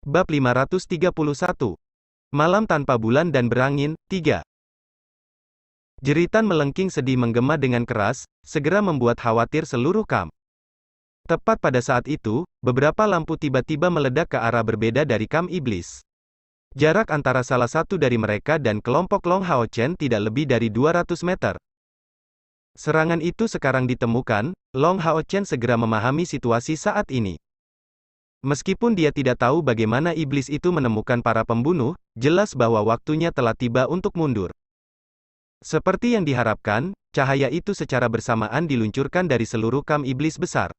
Bab 531. Malam tanpa bulan dan berangin, 3. Jeritan melengking sedih menggema dengan keras, segera membuat khawatir seluruh kamp. Tepat pada saat itu, beberapa lampu tiba-tiba meledak ke arah berbeda dari kamp iblis. Jarak antara salah satu dari mereka dan kelompok Long Hao Chen tidak lebih dari 200 meter. Serangan itu sekarang ditemukan, Long Hao Chen segera memahami situasi saat ini. Meskipun dia tidak tahu bagaimana iblis itu menemukan para pembunuh, jelas bahwa waktunya telah tiba untuk mundur. Seperti yang diharapkan, cahaya itu secara bersamaan diluncurkan dari seluruh kamp iblis besar.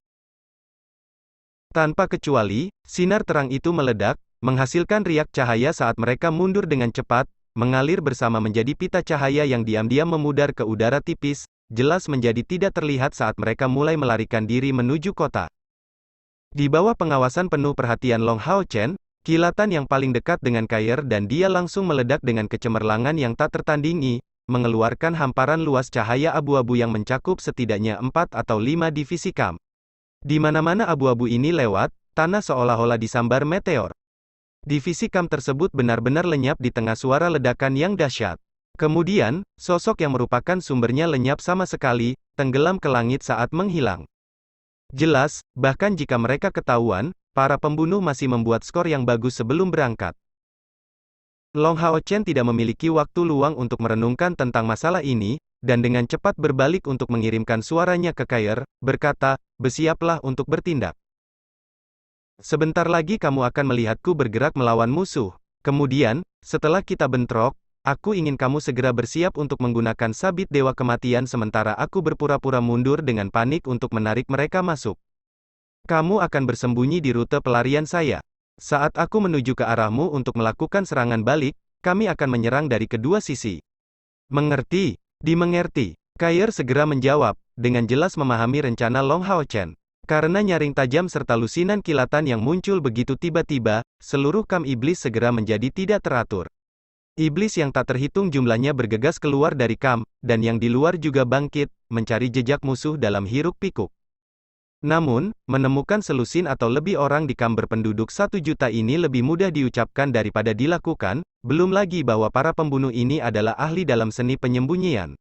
Tanpa kecuali, sinar terang itu meledak, menghasilkan riak cahaya saat mereka mundur dengan cepat, mengalir bersama menjadi pita cahaya yang diam-diam memudar ke udara tipis, jelas menjadi tidak terlihat saat mereka mulai melarikan diri menuju kota. Di bawah pengawasan penuh perhatian Long Hao Chen, kilatan yang paling dekat dengan Kair dan dia langsung meledak dengan kecemerlangan yang tak tertandingi, mengeluarkan hamparan luas cahaya abu-abu yang mencakup setidaknya 4 atau 5 divisi kamp. Di mana-mana abu-abu ini lewat, tanah seolah-olah disambar meteor. Divisi kamp tersebut benar-benar lenyap di tengah suara ledakan yang dahsyat. Kemudian, sosok yang merupakan sumbernya lenyap sama sekali, tenggelam ke langit saat menghilang. Jelas, bahkan jika mereka ketahuan, para pembunuh masih membuat skor yang bagus sebelum berangkat. Long Hao Chen tidak memiliki waktu luang untuk merenungkan tentang masalah ini, dan dengan cepat berbalik untuk mengirimkan suaranya ke Kair, berkata, "Bersiaplah untuk bertindak. Sebentar lagi kamu akan melihatku bergerak melawan musuh. Kemudian, setelah kita bentrok, aku ingin kamu segera bersiap untuk menggunakan sabit Dewa Kematian sementara aku berpura-pura mundur dengan panik untuk menarik mereka masuk. Kamu akan bersembunyi di rute pelarian saya. Saat aku menuju ke arahmu untuk melakukan serangan balik, kami akan menyerang dari kedua sisi." "Mengerti, dimengerti." Kair segera menjawab, dengan jelas memahami rencana Long Hao Chen. Karena nyaring tajam serta lusinan kilatan yang muncul begitu tiba-tiba, seluruh kamp iblis segera menjadi tidak teratur. Iblis yang tak terhitung jumlahnya bergegas keluar dari kamp, dan yang di luar juga bangkit, mencari jejak musuh dalam hiruk-pikuk. Namun, menemukan selusin atau lebih orang di kamp berpenduduk 1 juta ini lebih mudah diucapkan daripada dilakukan, belum lagi bahwa para pembunuh ini adalah ahli dalam seni penyembunyian.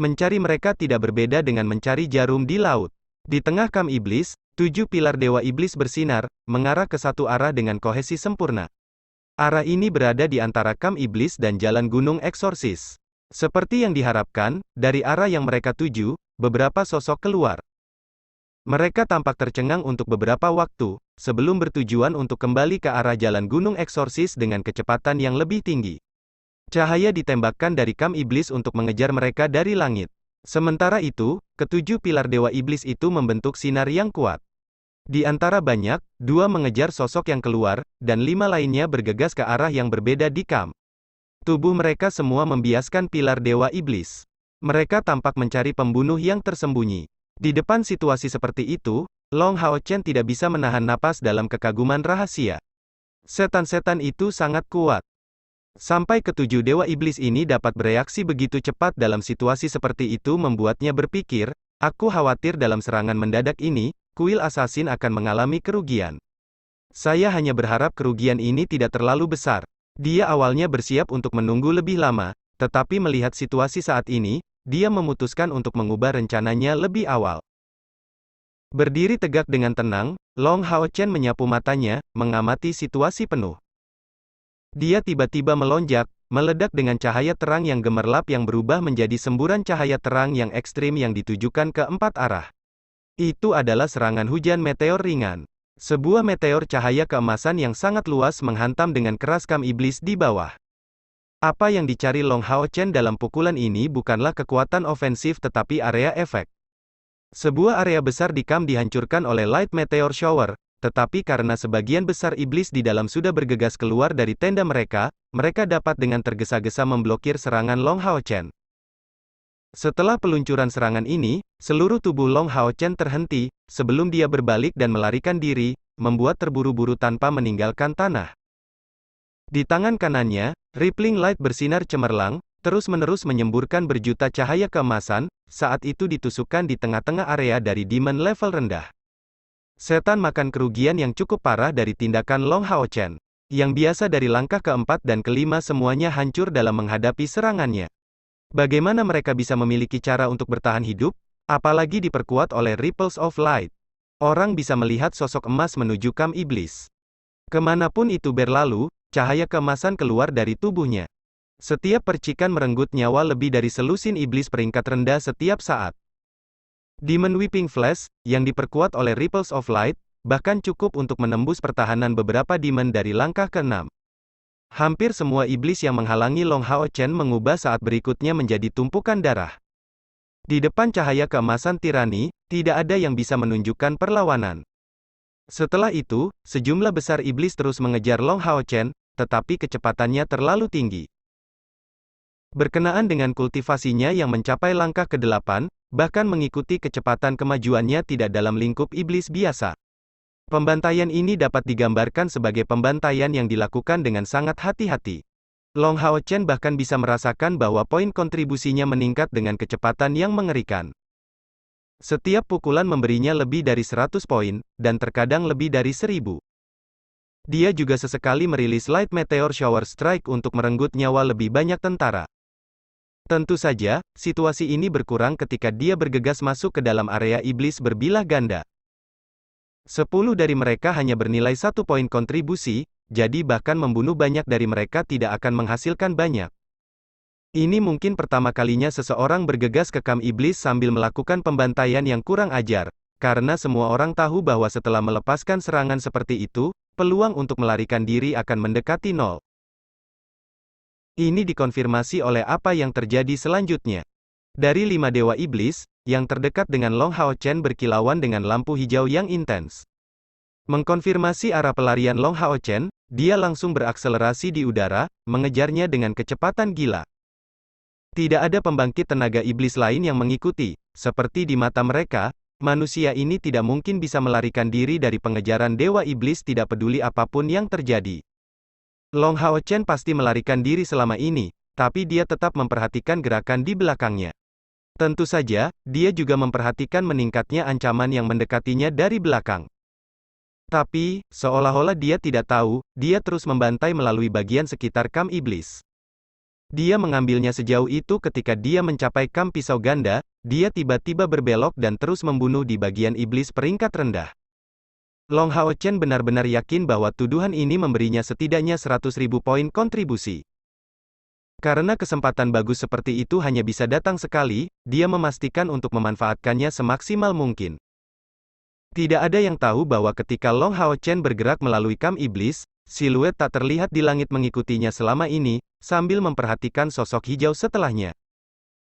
Mencari mereka tidak berbeda dengan mencari jarum di laut. Di tengah kamp iblis, 7 pilar Dewa Iblis bersinar, mengarah ke satu arah dengan kohesi sempurna. Arah ini berada di antara kamp iblis dan jalan gunung eksorsis. Seperti yang diharapkan, dari arah yang mereka tuju, beberapa sosok keluar. Mereka tampak tercengang untuk beberapa waktu, sebelum bertujuan untuk kembali ke arah jalan gunung eksorsis dengan kecepatan yang lebih tinggi. Cahaya ditembakkan dari kamp iblis untuk mengejar mereka dari langit. Sementara itu, ketujuh pilar Dewa Iblis itu membentuk sinar yang kuat. Di antara banyak, 2 mengejar sosok yang keluar, dan 5 lainnya bergegas ke arah yang berbeda di kamp. Tubuh mereka semua membiaskan pilar Dewa Iblis. Mereka tampak mencari pembunuh yang tersembunyi. Di depan situasi seperti itu, Long Hao Chen tidak bisa menahan napas dalam kekaguman rahasia. Setan-setan itu sangat kuat. Sampai ketujuh Dewa Iblis ini dapat bereaksi begitu cepat dalam situasi seperti itu membuatnya berpikir, aku khawatir dalam serangan mendadak ini, kuil asasin akan mengalami kerugian. Saya hanya berharap kerugian ini tidak terlalu besar. Dia awalnya bersiap untuk menunggu lebih lama, tetapi melihat situasi saat ini, dia memutuskan untuk mengubah rencananya lebih awal. Berdiri tegak dengan tenang, Long Hao Chen menyapu matanya, mengamati situasi penuh. Dia tiba-tiba melonjak, meledak dengan cahaya terang yang gemerlap yang berubah menjadi semburan cahaya terang yang ekstrim yang ditujukan ke 4 arah. Itu adalah serangan hujan meteor ringan. Sebuah meteor cahaya keemasan yang sangat luas menghantam dengan keras kamp iblis di bawah. Apa yang dicari Long Hao Chen dalam pukulan ini bukanlah kekuatan ofensif tetapi area efek. Sebuah area besar di kamp dihancurkan oleh light meteor shower, tetapi karena sebagian besar iblis di dalam sudah bergegas keluar dari tenda mereka, mereka dapat dengan tergesa-gesa memblokir serangan Long Hao Chen. Setelah peluncuran serangan ini, seluruh tubuh Long Hao Chen terhenti, sebelum dia berbalik dan melarikan diri, membuat terburu-buru tanpa meninggalkan tanah. Di tangan kanannya, rippling light bersinar cemerlang, terus-menerus menyemburkan berjuta cahaya keemasan, saat itu ditusukkan di tengah-tengah area dari demon level rendah. Setan makan kerugian yang cukup parah dari tindakan Long Hao Chen. yang biasa dari langkah keempat dan kelima semuanya hancur dalam menghadapi serangannya. Bagaimana mereka bisa memiliki cara untuk bertahan hidup? Apalagi diperkuat oleh Ripples of Light. Orang bisa melihat sosok emas menuju kam iblis. Kemanapun itu berlalu, cahaya keemasan keluar dari tubuhnya. Setiap percikan merenggut nyawa lebih dari selusin iblis peringkat rendah setiap saat. Demon Whipping Flash, yang diperkuat oleh Ripples of Light, bahkan cukup untuk menembus pertahanan beberapa demon dari langkah ke-6. Hampir semua iblis yang menghalangi Long Hao Chen mengubah saat berikutnya menjadi tumpukan darah. Di depan cahaya keemasan tirani, tidak ada yang bisa menunjukkan perlawanan. Setelah itu, sejumlah besar iblis terus mengejar Long Hao Chen, tetapi kecepatannya terlalu tinggi. Berkenaan dengan kultivasinya yang mencapai langkah ke-8, bahkan mengikuti kecepatan kemajuannya tidak dalam lingkup iblis biasa. Pembantaian ini dapat digambarkan sebagai pembantaian yang dilakukan dengan sangat hati-hati. Long Hao Chen bahkan bisa merasakan bahwa poin kontribusinya meningkat dengan kecepatan yang mengerikan. Setiap pukulan memberinya lebih dari 100 poin, dan terkadang lebih dari 1000. Dia juga sesekali merilis Light Meteor Shower Strike untuk merenggut nyawa lebih banyak tentara. Tentu saja, situasi ini berkurang ketika dia bergegas masuk ke dalam area iblis berbilah ganda. 10 dari mereka hanya bernilai 1 poin kontribusi, jadi bahkan membunuh banyak dari mereka tidak akan menghasilkan banyak. Ini mungkin pertama kalinya seseorang bergegas ke kam iblis sambil melakukan pembantaian yang kurang ajar, karena semua orang tahu bahwa setelah melepaskan serangan seperti itu, peluang untuk melarikan diri akan mendekati nol. Ini dikonfirmasi oleh apa yang terjadi selanjutnya. Dari 5 dewa iblis, yang terdekat dengan Long Hao Chen berkilauan dengan lampu hijau yang intens. Mengkonfirmasi arah pelarian Long Hao Chen, dia langsung berakselerasi di udara, mengejarnya dengan kecepatan gila. Tidak ada pembangkit tenaga iblis lain yang mengikuti. Seperti di mata mereka, manusia ini tidak mungkin bisa melarikan diri dari pengejaran dewa iblis tidak peduli apapun yang terjadi. Long Hao Chen pasti melarikan diri selama ini, tapi dia tetap memperhatikan gerakan di belakangnya. Tentu saja, dia juga memperhatikan meningkatnya ancaman yang mendekatinya dari belakang. Tapi, seolah-olah dia tidak tahu, dia terus membantai melalui bagian sekitar kam iblis. Dia mengambilnya sejauh itu ketika dia mencapai kam pisau ganda, dia tiba-tiba berbelok dan terus membunuh di bagian iblis peringkat rendah. Long Hao Chen benar-benar yakin bahwa tuduhan ini memberinya setidaknya 100.000 poin kontribusi. Karena kesempatan bagus seperti itu hanya bisa datang sekali, dia memastikan untuk memanfaatkannya semaksimal mungkin. Tidak ada yang tahu bahwa ketika Long Hao Chen bergerak melalui kam iblis, siluet tak terlihat di langit mengikutinya selama ini, sambil memperhatikan sosok hijau setelahnya.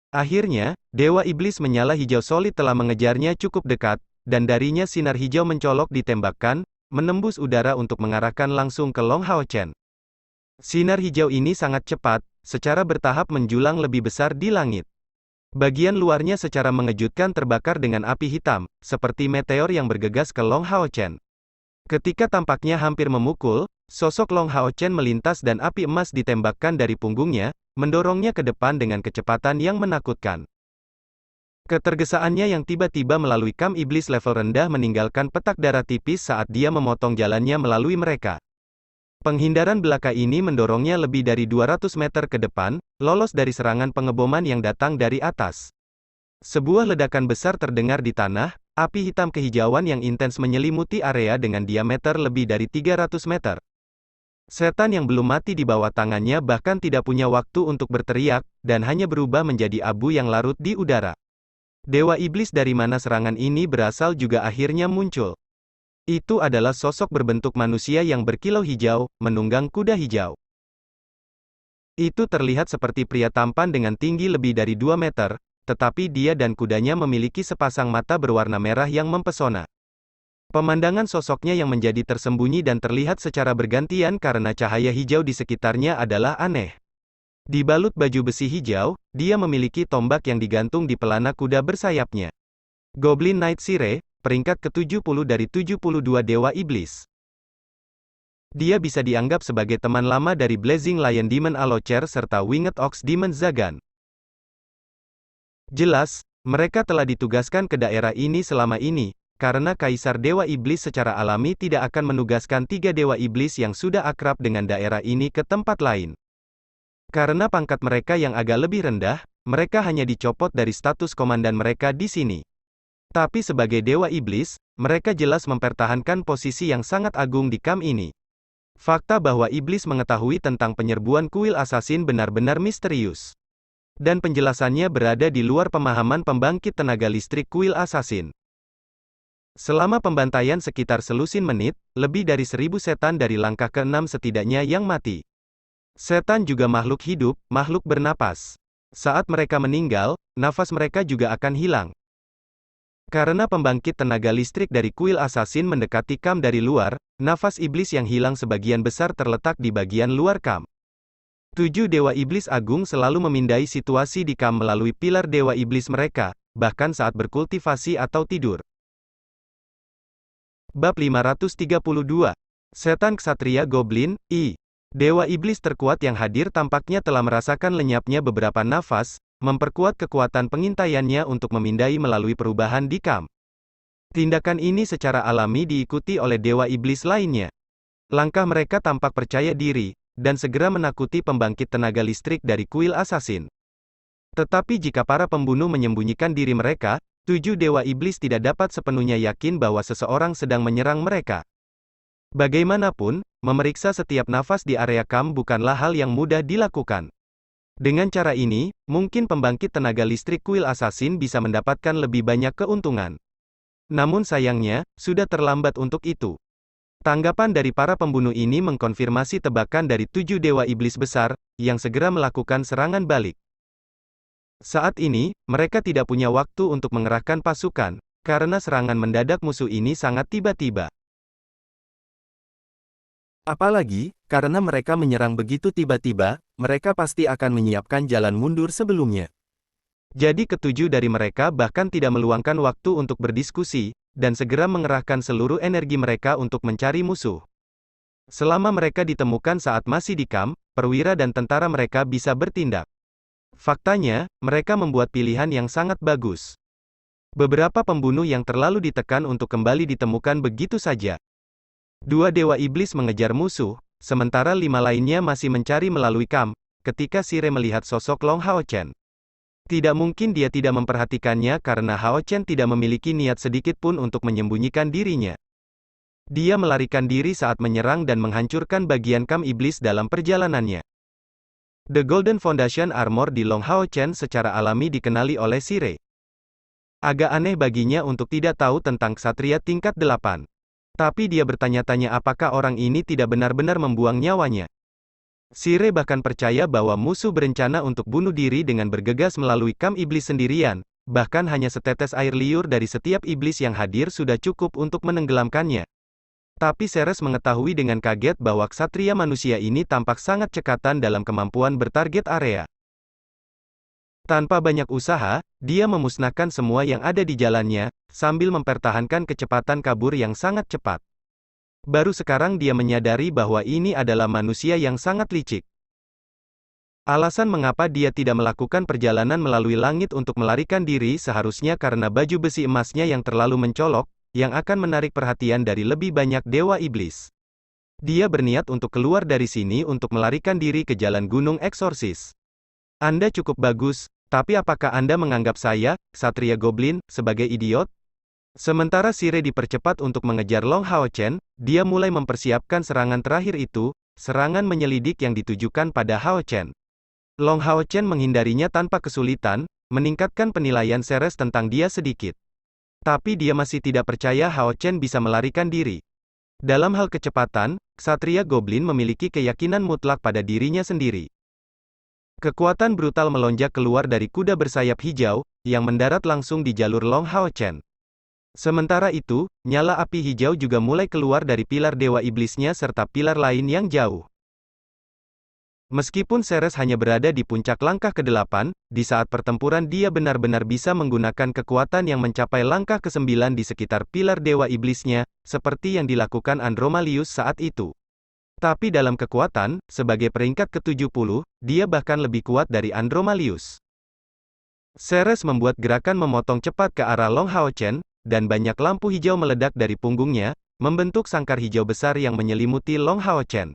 Akhirnya, Dewa Iblis menyala hijau solid telah mengejarnya cukup dekat, dan darinya sinar hijau mencolok ditembakkan, menembus udara untuk mengarahkan langsung ke Long Hao Chen. Sinar hijau ini sangat cepat, secara bertahap menjulang lebih besar di langit. Bagian luarnya secara mengejutkan terbakar dengan api hitam, seperti meteor yang bergegas ke Long Hao Chen. Ketika tampaknya hampir memukul, sosok Long Hao Chen melintas dan api emas ditembakkan dari punggungnya, mendorongnya ke depan dengan kecepatan yang menakutkan. Ketergesaannya yang tiba-tiba melalui kam iblis level rendah meninggalkan petak darah tipis saat dia memotong jalannya melalui mereka. Penghindaran belaka ini mendorongnya lebih dari 200 meter ke depan, lolos dari serangan pengeboman yang datang dari atas. Sebuah ledakan besar terdengar di tanah, api hitam kehijauan yang intens menyelimuti area dengan diameter lebih dari 300 meter. Setan yang belum mati di bawah tangannya bahkan tidak punya waktu untuk berteriak, dan hanya berubah menjadi abu yang larut di udara. Dewa iblis dari mana serangan ini berasal juga akhirnya muncul. Itu adalah sosok berbentuk manusia yang berkilau hijau, menunggang kuda hijau. Itu terlihat seperti pria tampan dengan tinggi lebih dari 2 meter, tetapi dia dan kudanya memiliki sepasang mata berwarna merah yang mempesona. Pemandangan sosoknya yang menjadi tersembunyi dan terlihat secara bergantian karena cahaya hijau di sekitarnya adalah aneh. Dibalut baju besi hijau, dia memiliki tombak yang digantung di pelana kuda bersayapnya. Goblin Knight Sire, peringkat ke-70 dari 72 Dewa Iblis. Dia bisa dianggap sebagai teman lama dari Blazing Lion Demon Alocer serta Winged Ox Demon Zagan. Jelas, mereka telah ditugaskan ke daerah ini selama ini, karena Kaisar Dewa Iblis secara alami tidak akan menugaskan 3 Dewa Iblis yang sudah akrab dengan daerah ini ke tempat lain. Karena pangkat mereka yang agak lebih rendah, mereka hanya dicopot dari status komandan mereka di sini. Tapi sebagai Dewa Iblis, mereka jelas mempertahankan posisi yang sangat agung di camp ini. Fakta bahwa Iblis mengetahui tentang penyerbuan kuil assassin benar-benar misterius. Dan penjelasannya berada di luar pemahaman pembangkit tenaga listrik kuil assassin. Selama pembantaian sekitar selusin menit, lebih dari 1000 setan dari langkah ke-6 setidaknya yang mati. Setan juga makhluk hidup, makhluk bernapas. Saat mereka meninggal, nafas mereka juga akan hilang. Karena pembangkit tenaga listrik dari kuil assassin mendekati camp dari luar, nafas iblis yang hilang sebagian besar terletak di bagian luar camp. 7 Dewa Iblis Agung selalu memindai situasi di camp melalui pilar Dewa Iblis mereka, bahkan saat berkultivasi atau tidur. Bab 532. Setan Ksatria Goblin, I. Dewa Iblis terkuat yang hadir tampaknya telah merasakan lenyapnya beberapa nafas, memperkuat kekuatan pengintaiannya untuk memindai melalui perubahan di camp. Tindakan ini secara alami diikuti oleh Dewa Iblis lainnya. Langkah mereka tampak percaya diri, dan segera menakuti pembangkit tenaga listrik dari kuil assassin. Tetapi jika para pembunuh menyembunyikan diri mereka, 7 Dewa Iblis tidak dapat sepenuhnya yakin bahwa seseorang sedang menyerang mereka. Bagaimanapun, memeriksa setiap nafas di area camp bukanlah hal yang mudah dilakukan. Dengan cara ini, mungkin pembangkit tenaga listrik kuil assassin bisa mendapatkan lebih banyak keuntungan. Namun sayangnya, sudah terlambat untuk itu. Tanggapan dari para pembunuh ini mengkonfirmasi tebakan dari 7 Dewa Iblis besar, yang segera melakukan serangan balik. Saat ini, mereka tidak punya waktu untuk mengerahkan pasukan, karena serangan mendadak musuh ini sangat tiba-tiba. Apalagi, karena mereka menyerang begitu tiba-tiba, mereka pasti akan menyiapkan jalan mundur sebelumnya. Jadi ketujuh dari mereka bahkan tidak meluangkan waktu untuk berdiskusi, dan segera mengerahkan seluruh energi mereka untuk mencari musuh. Selama mereka ditemukan saat masih di camp, perwira dan tentara mereka bisa bertindak. Faktanya, mereka membuat pilihan yang sangat bagus. Beberapa pembunuh yang terlalu ditekan untuk kembali ditemukan begitu saja. 2 Dewa Iblis mengejar musuh, sementara 5 lainnya masih mencari melalui camp, ketika Sire melihat sosok Long Hao Chen. Tidak mungkin dia tidak memperhatikannya karena Hao Chen tidak memiliki niat sedikit pun untuk menyembunyikan dirinya. Dia melarikan diri saat menyerang dan menghancurkan bagian camp iblis dalam perjalanannya. The Golden Foundation Armor di Long Hao Chen secara alami dikenali oleh Sire. Agak aneh baginya untuk tidak tahu tentang ksatria tingkat 8. Tapi dia bertanya-tanya apakah orang ini tidak benar-benar membuang nyawanya. Sire bahkan percaya bahwa musuh berencana untuk bunuh diri dengan bergegas melalui camp iblis sendirian, bahkan hanya setetes air liur dari setiap iblis yang hadir sudah cukup untuk menenggelamkannya. Tapi Ceres mengetahui dengan kaget bahwa ksatria manusia ini tampak sangat cekatan dalam kemampuan bertarget area. Tanpa banyak usaha, dia memusnahkan semua yang ada di jalannya, sambil mempertahankan kecepatan kabur yang sangat cepat. Baru sekarang dia menyadari bahwa ini adalah manusia yang sangat licik. Alasan mengapa dia tidak melakukan perjalanan melalui langit untuk melarikan diri seharusnya karena baju besi emasnya yang terlalu mencolok, yang akan menarik perhatian dari lebih banyak Dewa Iblis. Dia berniat untuk keluar dari sini untuk melarikan diri ke jalan Gunung Eksorsis. Anda cukup bagus, tapi apakah Anda menganggap saya, Ksatria Goblin, sebagai idiot? Sementara Sire dipercepat untuk mengejar Long Hao Chen, dia mulai mempersiapkan serangan terakhir itu, serangan menyelidik yang ditujukan pada Hao Chen. Long Hao Chen menghindarinya tanpa kesulitan, meningkatkan penilaian Ceres tentang dia sedikit. Tapi dia masih tidak percaya Hao Chen bisa melarikan diri. Dalam hal kecepatan, Ksatria Goblin memiliki keyakinan mutlak pada dirinya sendiri. Kekuatan brutal melonjak keluar dari kuda bersayap hijau, yang mendarat langsung di jalur Long Hao Chen. Sementara itu, nyala api hijau juga mulai keluar dari pilar Dewa Iblisnya serta pilar lain yang jauh. Meskipun Ceres hanya berada di puncak langkah ke-8, di saat pertempuran dia benar-benar bisa menggunakan kekuatan yang mencapai langkah ke-9 di sekitar pilar Dewa Iblisnya, seperti yang dilakukan Andromalius saat itu. Tapi dalam kekuatan, sebagai peringkat ke-70, dia bahkan lebih kuat dari Andromalius. Ceres membuat gerakan memotong cepat ke arah Long Hao Chen, dan banyak lampu hijau meledak dari punggungnya, membentuk sangkar hijau besar yang menyelimuti Long Hao Chen.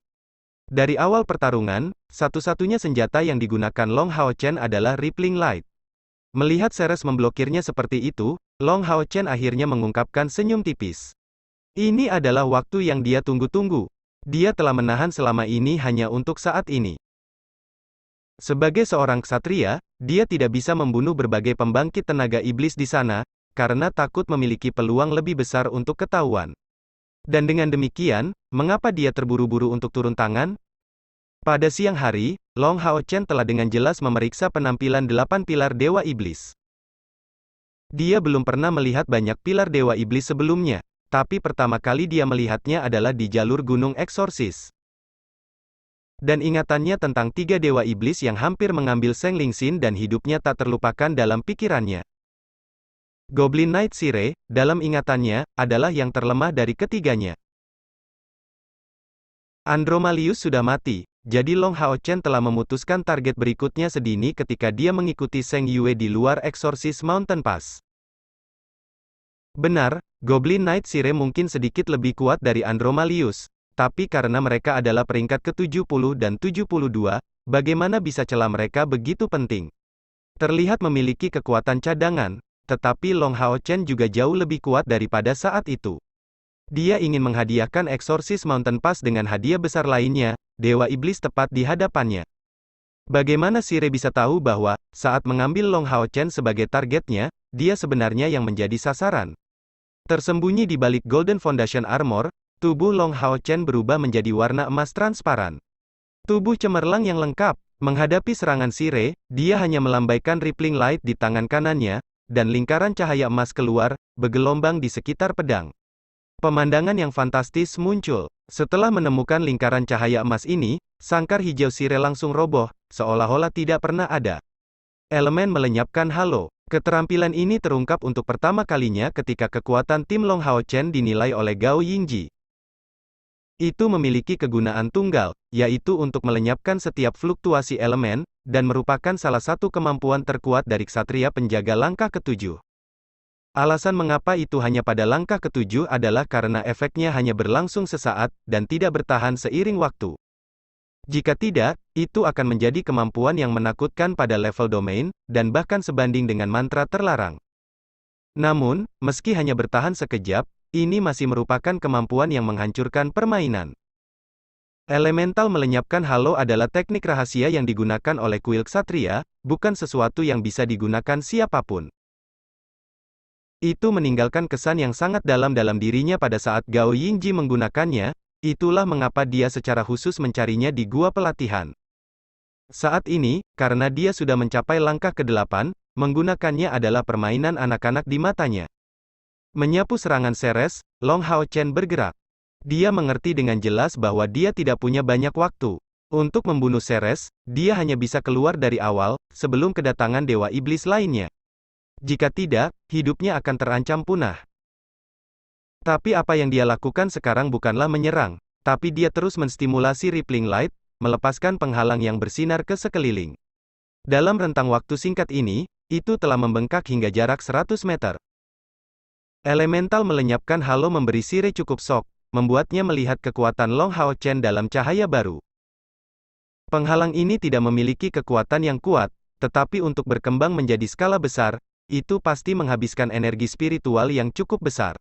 Dari awal pertarungan, satu-satunya senjata yang digunakan Long Hao Chen adalah Rippling Light. Melihat Ceres memblokirnya seperti itu, Long Hao Chen akhirnya mengungkapkan senyum tipis. Ini adalah waktu yang dia tunggu-tunggu. Dia telah menahan selama ini hanya untuk saat ini. Sebagai seorang ksatria, dia tidak bisa membunuh berbagai pembangkit tenaga iblis di sana, karena takut memiliki peluang lebih besar untuk ketahuan. Dan dengan demikian, mengapa dia terburu-buru untuk turun tangan? Pada siang hari, Long Hao Chen telah dengan jelas memeriksa penampilan 8 pilar Dewa Iblis. Dia belum pernah melihat banyak pilar Dewa Iblis sebelumnya, tapi pertama kali dia melihatnya adalah di jalur Gunung Eksorsis. Dan ingatannya tentang 3 Dewa Iblis yang hampir mengambil Seng Lingxin dan hidupnya tak terlupakan dalam pikirannya. Goblin Knight Sire, dalam ingatannya, adalah yang terlemah dari ketiganya. Andromalius sudah mati, jadi Long Hao Chen telah memutuskan target berikutnya sedini ketika dia mengikuti Seng Yue di luar Exorcist Mountain Pass. Benar, Goblin Knight Sire mungkin sedikit lebih kuat dari Andromalius, tapi karena mereka adalah peringkat ke-70 dan 72, bagaimana bisa celah mereka begitu penting? Terlihat memiliki kekuatan cadangan, tetapi Long Hao Chen juga jauh lebih kuat daripada saat itu. Dia ingin menghadiahkan Exorcist Mountain Pass dengan hadiah besar lainnya, Dewa Iblis tepat di hadapannya. Bagaimana Sire bisa tahu bahwa, saat mengambil Long Hao Chen sebagai targetnya, dia sebenarnya yang menjadi sasaran? Tersembunyi di balik Golden Foundation Armor, tubuh Long Hao Chen berubah menjadi warna emas transparan. Tubuh cemerlang yang lengkap. Menghadapi serangan Sire, dia hanya melambaikan Rippling Light di tangan kanannya, dan lingkaran cahaya emas keluar, bergelombang di sekitar pedang. Pemandangan yang fantastis muncul. Setelah menemukan lingkaran cahaya emas ini, sangkar hijau Sire langsung roboh, seolah-olah tidak pernah ada. Elemen melenyapkan halo. Keterampilan ini terungkap untuk pertama kalinya ketika kekuatan tim Long Hao Chen dinilai oleh Gao Yingji. Itu memiliki kegunaan tunggal, yaitu untuk melenyapkan setiap fluktuasi elemen, dan merupakan salah satu kemampuan terkuat dari ksatria penjaga langkah ketujuh. Alasan mengapa itu hanya pada langkah ketujuh adalah karena efeknya hanya berlangsung sesaat, dan tidak bertahan seiring waktu. Jika tidak, itu akan menjadi kemampuan yang menakutkan pada level domain, dan bahkan sebanding dengan mantra terlarang. Namun, meski hanya bertahan sekejap, ini masih merupakan kemampuan yang menghancurkan permainan. Elemental melenyapkan halo adalah teknik rahasia yang digunakan oleh kuil ksatria, bukan sesuatu yang bisa digunakan siapapun. Itu meninggalkan kesan yang sangat dalam dalam dirinya pada saat Gao Yingji menggunakannya, itulah mengapa dia secara khusus mencarinya di gua pelatihan. Saat ini, karena dia sudah mencapai langkah ke-8, menggunakannya adalah permainan anak-anak di matanya. Menyapu serangan Ceres, Long Hao Chen bergerak. Dia mengerti dengan jelas bahwa dia tidak punya banyak waktu. Untuk membunuh Ceres, dia hanya bisa keluar dari awal, sebelum kedatangan Dewa Iblis lainnya. Jika tidak, hidupnya akan terancam punah. Tapi apa yang dia lakukan sekarang bukanlah menyerang, tapi dia terus menstimulasi Rippling Light, melepaskan penghalang yang bersinar ke sekeliling. Dalam rentang waktu singkat ini, itu telah membengkak hingga jarak 100 meter. Elemental melenyapkan halo memberi Sire cukup shock, membuatnya melihat kekuatan Long Hao Chen dalam cahaya baru. Penghalang ini tidak memiliki kekuatan yang kuat, tetapi untuk berkembang menjadi skala besar, itu pasti menghabiskan energi spiritual yang cukup besar.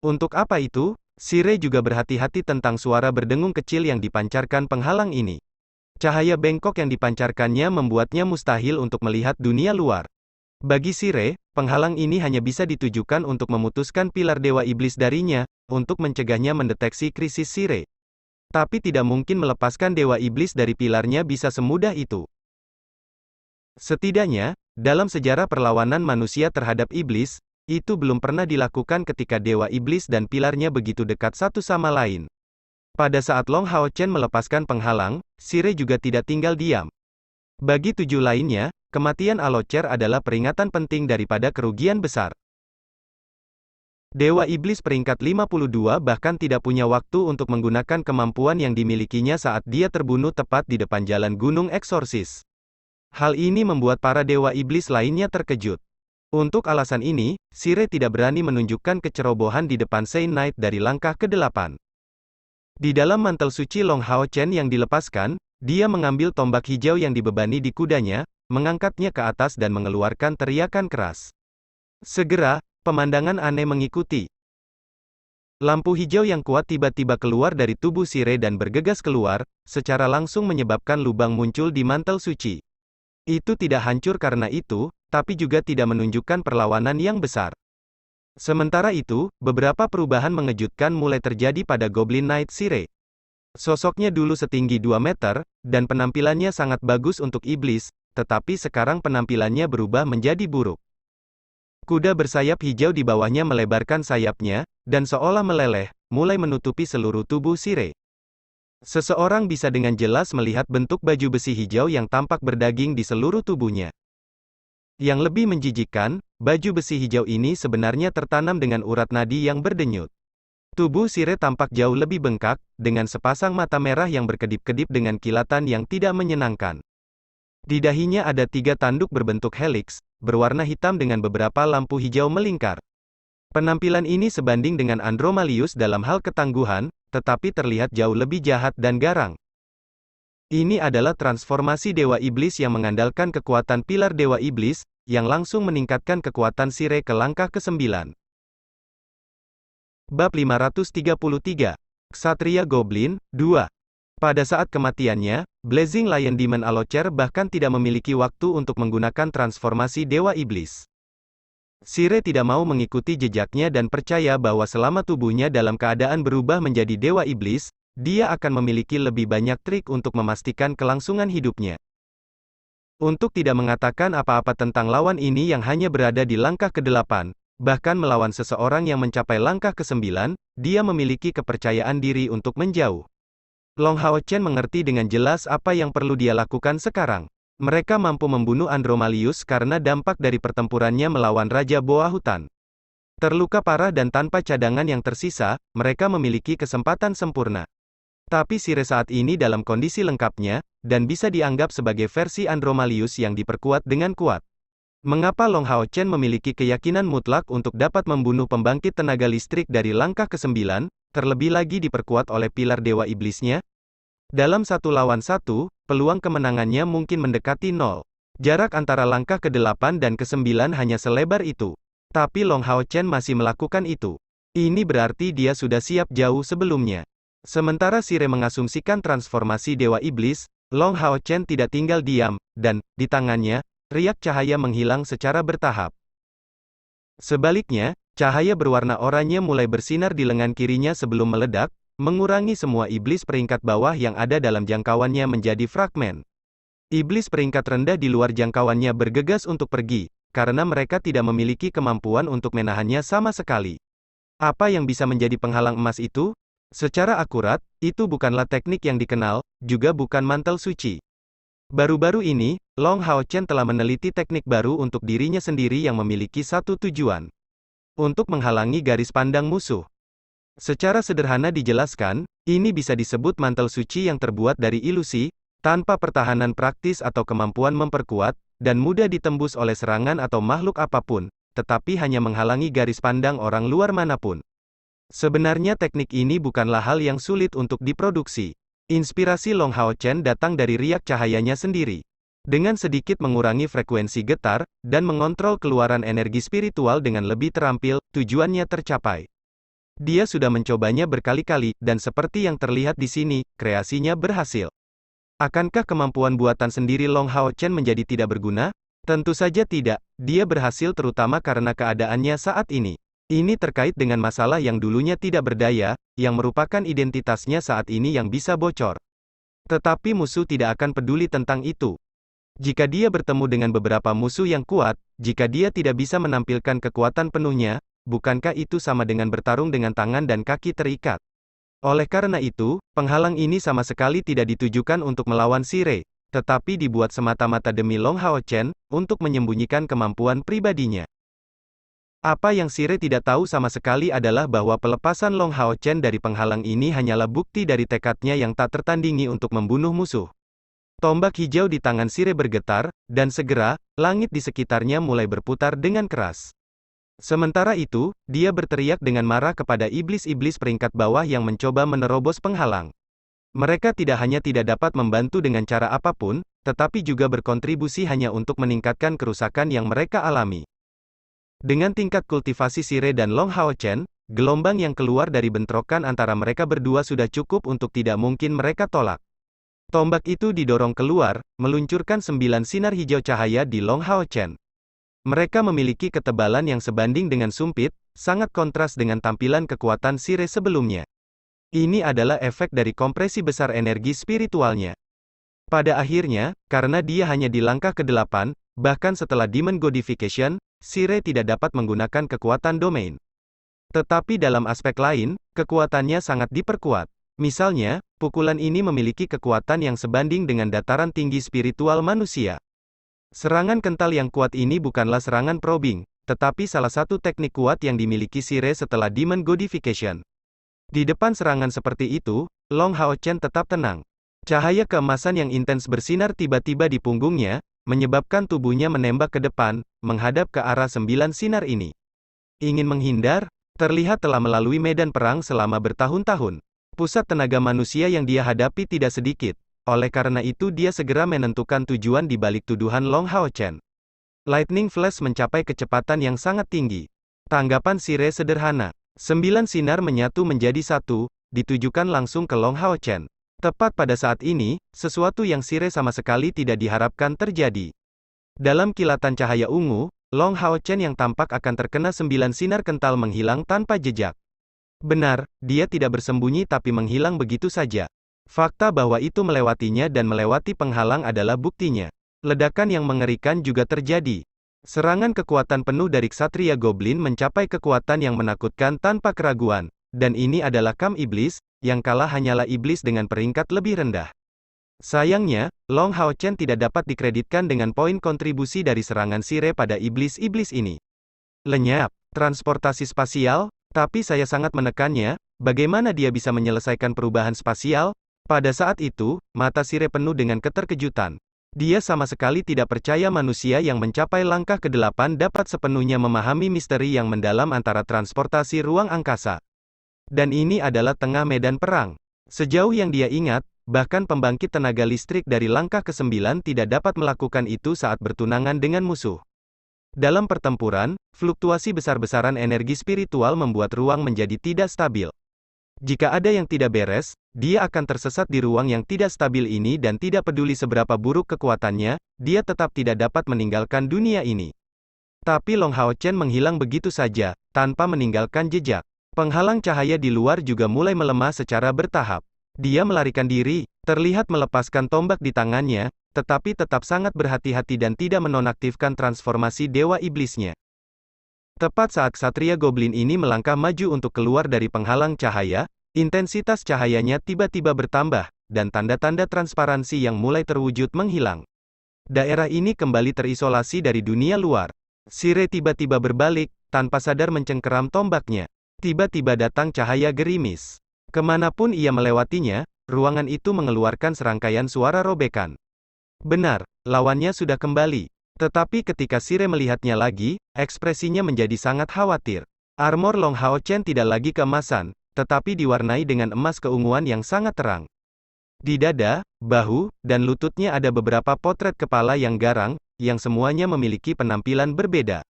Untuk apa itu? Sire juga berhati-hati tentang suara berdengung kecil yang dipancarkan penghalang ini. Cahaya bengkok yang dipancarkannya membuatnya mustahil untuk melihat dunia luar. Bagi Sire, penghalang ini hanya bisa ditujukan untuk memutuskan pilar Dewa Iblis darinya, untuk mencegahnya mendeteksi krisis Sire. Tapi tidak mungkin melepaskan Dewa Iblis dari pilarnya bisa semudah itu. Setidaknya, dalam sejarah perlawanan manusia terhadap iblis, itu belum pernah dilakukan ketika Dewa Iblis dan pilarnya begitu dekat satu sama lain. Pada saat Long Hao Chen melepaskan penghalang, Sire juga tidak tinggal diam. Bagi 7 lainnya, kematian Alocer adalah peringatan penting daripada kerugian besar. Dewa Iblis peringkat 52 bahkan tidak punya waktu untuk menggunakan kemampuan yang dimilikinya saat dia terbunuh tepat di depan jalan Gunung Eksorsis. Hal ini membuat para Dewa Iblis lainnya terkejut. Untuk alasan ini, Shire tidak berani menunjukkan kecerobohan di depan Saint Knight dari langkah ke-8. Di dalam mantel suci Long Hao Chen yang dilepaskan, dia mengambil tombak hijau yang dibebani di kudanya, mengangkatnya ke atas dan mengeluarkan teriakan keras. Segera, pemandangan aneh mengikuti. Lampu hijau yang kuat tiba-tiba keluar dari tubuh Shire dan bergegas keluar, secara langsung menyebabkan lubang muncul di mantel suci. Itu tidak hancur karena itu, tapi juga tidak menunjukkan perlawanan yang besar. Sementara itu, beberapa perubahan mengejutkan mulai terjadi pada Goblin Knight Shire. Sosoknya dulu setinggi 2 meter, dan penampilannya sangat bagus untuk iblis, tetapi sekarang penampilannya berubah menjadi buruk. Kuda bersayap hijau di bawahnya melebarkan sayapnya, dan seolah meleleh, mulai menutupi seluruh tubuh Shire. Seseorang bisa dengan jelas melihat bentuk baju besi hijau yang tampak berdaging di seluruh tubuhnya. Yang lebih menjijikkan, baju besi hijau ini sebenarnya tertanam dengan urat nadi yang berdenyut. Tubuh Shire tampak jauh lebih bengkak, dengan sepasang mata merah yang berkedip-kedip dengan kilatan yang tidak menyenangkan. Di dahinya ada 3 tanduk berbentuk heliks, berwarna hitam dengan beberapa lampu hijau melingkar. Penampilan ini sebanding dengan Andromalius dalam hal ketangguhan, tetapi terlihat jauh lebih jahat dan garang. Ini adalah transformasi Dewa Iblis yang mengandalkan kekuatan pilar Dewa Iblis, yang langsung meningkatkan kekuatan Shire ke langkah ke-9. Bab 533. Ksatria Goblin, 2. Pada saat kematiannya, Blazing Lion Demon Alocer bahkan tidak memiliki waktu untuk menggunakan transformasi Dewa Iblis. Shire tidak mau mengikuti jejaknya dan percaya bahwa selama tubuhnya dalam keadaan berubah menjadi Dewa Iblis, dia akan memiliki lebih banyak trik untuk memastikan kelangsungan hidupnya. Untuk tidak mengatakan apa-apa tentang lawan ini yang hanya berada di langkah ke-8, bahkan melawan seseorang yang mencapai langkah ke-9, dia memiliki kepercayaan diri untuk menjauh. Long Hao Chen mengerti dengan jelas apa yang perlu dia lakukan sekarang. Mereka mampu membunuh Andromalius karena dampak dari pertempurannya melawan Raja Boa Hutan. Terluka parah dan tanpa cadangan yang tersisa, mereka memiliki kesempatan sempurna. Tapi Shire saat ini dalam kondisi lengkapnya, dan bisa dianggap sebagai versi Andromalius yang diperkuat dengan kuat. Mengapa Long Hao Chen memiliki keyakinan mutlak untuk dapat membunuh pembangkit tenaga listrik dari langkah ke-9, terlebih lagi diperkuat oleh pilar Dewa Iblisnya? Dalam 1 lawan 1, peluang kemenangannya mungkin mendekati 0. Jarak antara langkah ke-8 dan ke-9 hanya selebar itu. Tapi Long Hao Chen masih melakukan itu. Ini berarti dia sudah siap jauh sebelumnya. Sementara Shire mengasumsikan transformasi Dewa Iblis, Long Hao Chen tidak tinggal diam, dan, di tangannya, riak cahaya menghilang secara bertahap. Sebaliknya, cahaya berwarna oranye mulai bersinar di lengan kirinya sebelum meledak, mengurangi semua iblis peringkat bawah yang ada dalam jangkauannya menjadi fragmen. Iblis peringkat rendah di luar jangkauannya bergegas untuk pergi, karena mereka tidak memiliki kemampuan untuk menahannya sama sekali. Apa yang bisa menjadi penghalang emas itu? Secara akurat, itu bukanlah teknik yang dikenal, juga bukan mantel suci. Baru-baru ini, Long Hao Chen telah meneliti teknik baru untuk dirinya sendiri yang memiliki satu tujuan. Untuk menghalangi garis pandang musuh. Secara sederhana dijelaskan, ini bisa disebut mantel suci yang terbuat dari ilusi, tanpa pertahanan praktis atau kemampuan memperkuat, dan mudah ditembus oleh serangan atau makhluk apapun, tetapi hanya menghalangi garis pandang orang luar manapun. Sebenarnya teknik ini bukanlah hal yang sulit untuk diproduksi. Inspirasi Long Hao Chen datang dari riak cahayanya sendiri. Dengan sedikit mengurangi frekuensi getar, dan mengontrol keluaran energi spiritual dengan lebih terampil, tujuannya tercapai. Dia sudah mencobanya berkali-kali, dan seperti yang terlihat di sini, kreasinya berhasil. Akankah kemampuan buatan sendiri Long Hao Chen menjadi tidak berguna? Tentu saja tidak, dia berhasil terutama karena keadaannya saat ini. Ini terkait dengan masalah yang dulunya tidak berdaya, yang merupakan identitasnya saat ini yang bisa bocor. Tetapi musuh tidak akan peduli tentang itu. Jika dia bertemu dengan beberapa musuh yang kuat, jika dia tidak bisa menampilkan kekuatan penuhnya, bukankah itu sama dengan bertarung dengan tangan dan kaki terikat? Oleh karena itu, penghalang ini sama sekali tidak ditujukan untuk melawan Shire, tetapi dibuat semata-mata demi Long Hao Chen, untuk menyembunyikan kemampuan pribadinya. Apa yang Shire tidak tahu sama sekali adalah bahwa pelepasan Long Hao Chen dari penghalang ini hanyalah bukti dari tekadnya yang tak tertandingi untuk membunuh musuh. Tombak hijau di tangan Sire bergetar, dan segera, langit di sekitarnya mulai berputar dengan keras. Sementara itu, dia berteriak dengan marah kepada iblis-iblis peringkat bawah yang mencoba menerobos penghalang. Mereka tidak hanya tidak dapat membantu dengan cara apapun, tetapi juga berkontribusi hanya untuk meningkatkan kerusakan yang mereka alami. Dengan tingkat kultivasi Sire dan Long Hao Chen, gelombang yang keluar dari bentrokan antara mereka berdua sudah cukup untuk tidak mungkin mereka tolak. Tombak itu didorong keluar, meluncurkan 9 sinar hijau cahaya di Long Hao Chen. Mereka memiliki ketebalan yang sebanding dengan sumpit, sangat kontras dengan tampilan kekuatan Sire sebelumnya. Ini adalah efek dari kompresi besar energi spiritualnya. Pada akhirnya, karena dia hanya di langkah ke-8, bahkan setelah Demon Godification, Sire tidak dapat menggunakan kekuatan domain. Tetapi dalam aspek lain, kekuatannya sangat diperkuat. Misalnya, pukulan ini memiliki kekuatan yang sebanding dengan dataran tinggi spiritual manusia. Serangan kental yang kuat ini bukanlah serangan probing, tetapi salah satu teknik kuat yang dimiliki Sire setelah Demon Godification. Di depan serangan seperti itu, Long Hao Chen tetap tenang. Cahaya keemasan yang intens bersinar tiba-tiba di punggungnya, menyebabkan tubuhnya menembak ke depan, menghadap ke arah 9 sinar ini. Ingin menghindar? Terlihat telah melalui medan perang selama bertahun-tahun. Pusat tenaga manusia yang dia hadapi tidak sedikit. Oleh karena itu dia segera menentukan tujuan di balik tuduhan Long Hao Chen. Lightning Flash mencapai kecepatan yang sangat tinggi. Tanggapan Sire sederhana. 9 sinar menyatu menjadi satu, ditujukan langsung ke Long Hao Chen. Tepat pada saat ini, sesuatu yang Sire sama sekali tidak diharapkan terjadi. Dalam kilatan cahaya ungu, Long Hao Chen yang tampak akan terkena 9 sinar kental menghilang tanpa jejak. Benar, dia tidak bersembunyi tapi menghilang begitu saja. Fakta bahwa itu melewatinya dan melewati penghalang adalah buktinya. Ledakan yang mengerikan juga terjadi. Serangan kekuatan penuh dari Ksatria Goblin mencapai kekuatan yang menakutkan tanpa keraguan, dan ini adalah Kam Iblis, yang kalah hanyalah iblis dengan peringkat lebih rendah. Sayangnya, Long Hao Chen tidak dapat dikreditkan dengan poin kontribusi dari serangan Sire pada iblis-iblis ini. Lenyap, transportasi spasial, tapi saya sangat menekannya, bagaimana dia bisa menyelesaikan perubahan spasial? Pada saat itu, mata Sire penuh dengan keterkejutan. Dia sama sekali tidak percaya manusia yang mencapai langkah ke-8 dapat sepenuhnya memahami misteri yang mendalam antara transportasi ruang angkasa. Dan ini adalah tengah medan perang. Sejauh yang dia ingat, bahkan pembangkit tenaga listrik dari langkah ke-9 tidak dapat melakukan itu saat bertunangan dengan musuh. Dalam pertempuran, fluktuasi besar-besaran energi spiritual membuat ruang menjadi tidak stabil. Jika ada yang tidak beres, dia akan tersesat di ruang yang tidak stabil ini dan tidak peduli seberapa buruk kekuatannya, dia tetap tidak dapat meninggalkan dunia ini. Tapi Long Hao Chen menghilang begitu saja, tanpa meninggalkan jejak. Penghalang cahaya di luar juga mulai melemah secara bertahap. Dia melarikan diri, terlihat melepaskan tombak di tangannya, tetapi tetap sangat berhati-hati dan tidak menonaktifkan transformasi dewa iblisnya. Tepat saat Ksatria Goblin ini melangkah maju untuk keluar dari penghalang cahaya, intensitas cahayanya tiba-tiba bertambah, dan tanda-tanda transparansi yang mulai terwujud menghilang. Daerah ini kembali terisolasi dari dunia luar. Sire tiba-tiba berbalik, tanpa sadar mencengkeram tombaknya. Tiba-tiba datang cahaya gerimis. Kemanapun ia melewatinya, ruangan itu mengeluarkan serangkaian suara robekan. Benar, lawannya sudah kembali. Tetapi ketika Sire melihatnya lagi, ekspresinya menjadi sangat khawatir. Armor Long Hao Chen tidak lagi keemasan, tetapi diwarnai dengan emas keunguan yang sangat terang. Di dada, bahu, dan lututnya ada beberapa potret kepala yang garang, yang semuanya memiliki penampilan berbeda.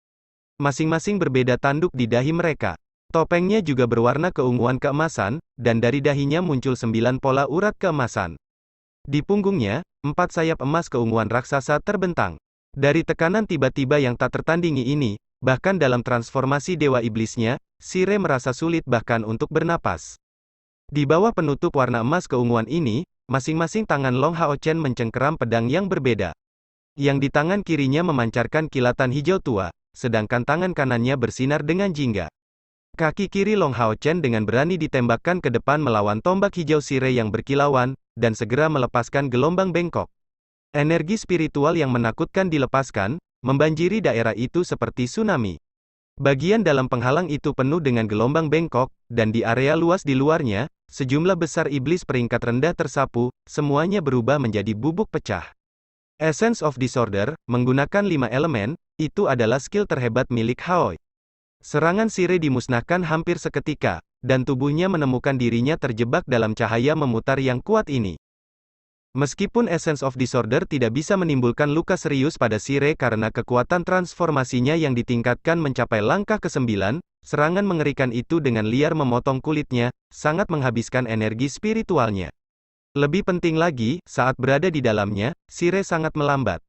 Masing-masing berbeda tanduk di dahi mereka. Topengnya juga berwarna keunguan keemasan, dan dari dahinya muncul 9 pola urat keemasan. Di punggungnya, 4 sayap emas keunguan raksasa terbentang. Dari tekanan tiba-tiba yang tak tertandingi ini, bahkan dalam transformasi dewa iblisnya, Sire merasa sulit bahkan untuk bernapas. Di bawah penutup warna emas keunguan ini, masing-masing tangan Long Hao Chen mencengkeram pedang yang berbeda. Yang di tangan kirinya memancarkan kilatan hijau tua, sedangkan tangan kanannya bersinar dengan jingga. Kaki kiri Long Hao Chen dengan berani ditembakkan ke depan melawan tombak hijau Sire yang berkilauan, dan segera melepaskan gelombang bengkok. Energi spiritual yang menakutkan dilepaskan, membanjiri daerah itu seperti tsunami. Bagian dalam penghalang itu penuh dengan gelombang bengkok, dan di area luas di luarnya, sejumlah besar iblis peringkat rendah tersapu, semuanya berubah menjadi bubuk pecah. Essence of Disorder, menggunakan 5 elemen, itu adalah skill terhebat milik Haoi. Serangan Sire dimusnahkan hampir seketika, dan tubuhnya menemukan dirinya terjebak dalam cahaya memutar yang kuat ini. Meskipun Essence of Disorder tidak bisa menimbulkan luka serius pada Sire karena kekuatan transformasinya yang ditingkatkan mencapai langkah ke-9, serangan mengerikan itu dengan liar memotong kulitnya, sangat menghabiskan energi spiritualnya. Lebih penting lagi, saat berada di dalamnya, Sire sangat melambat.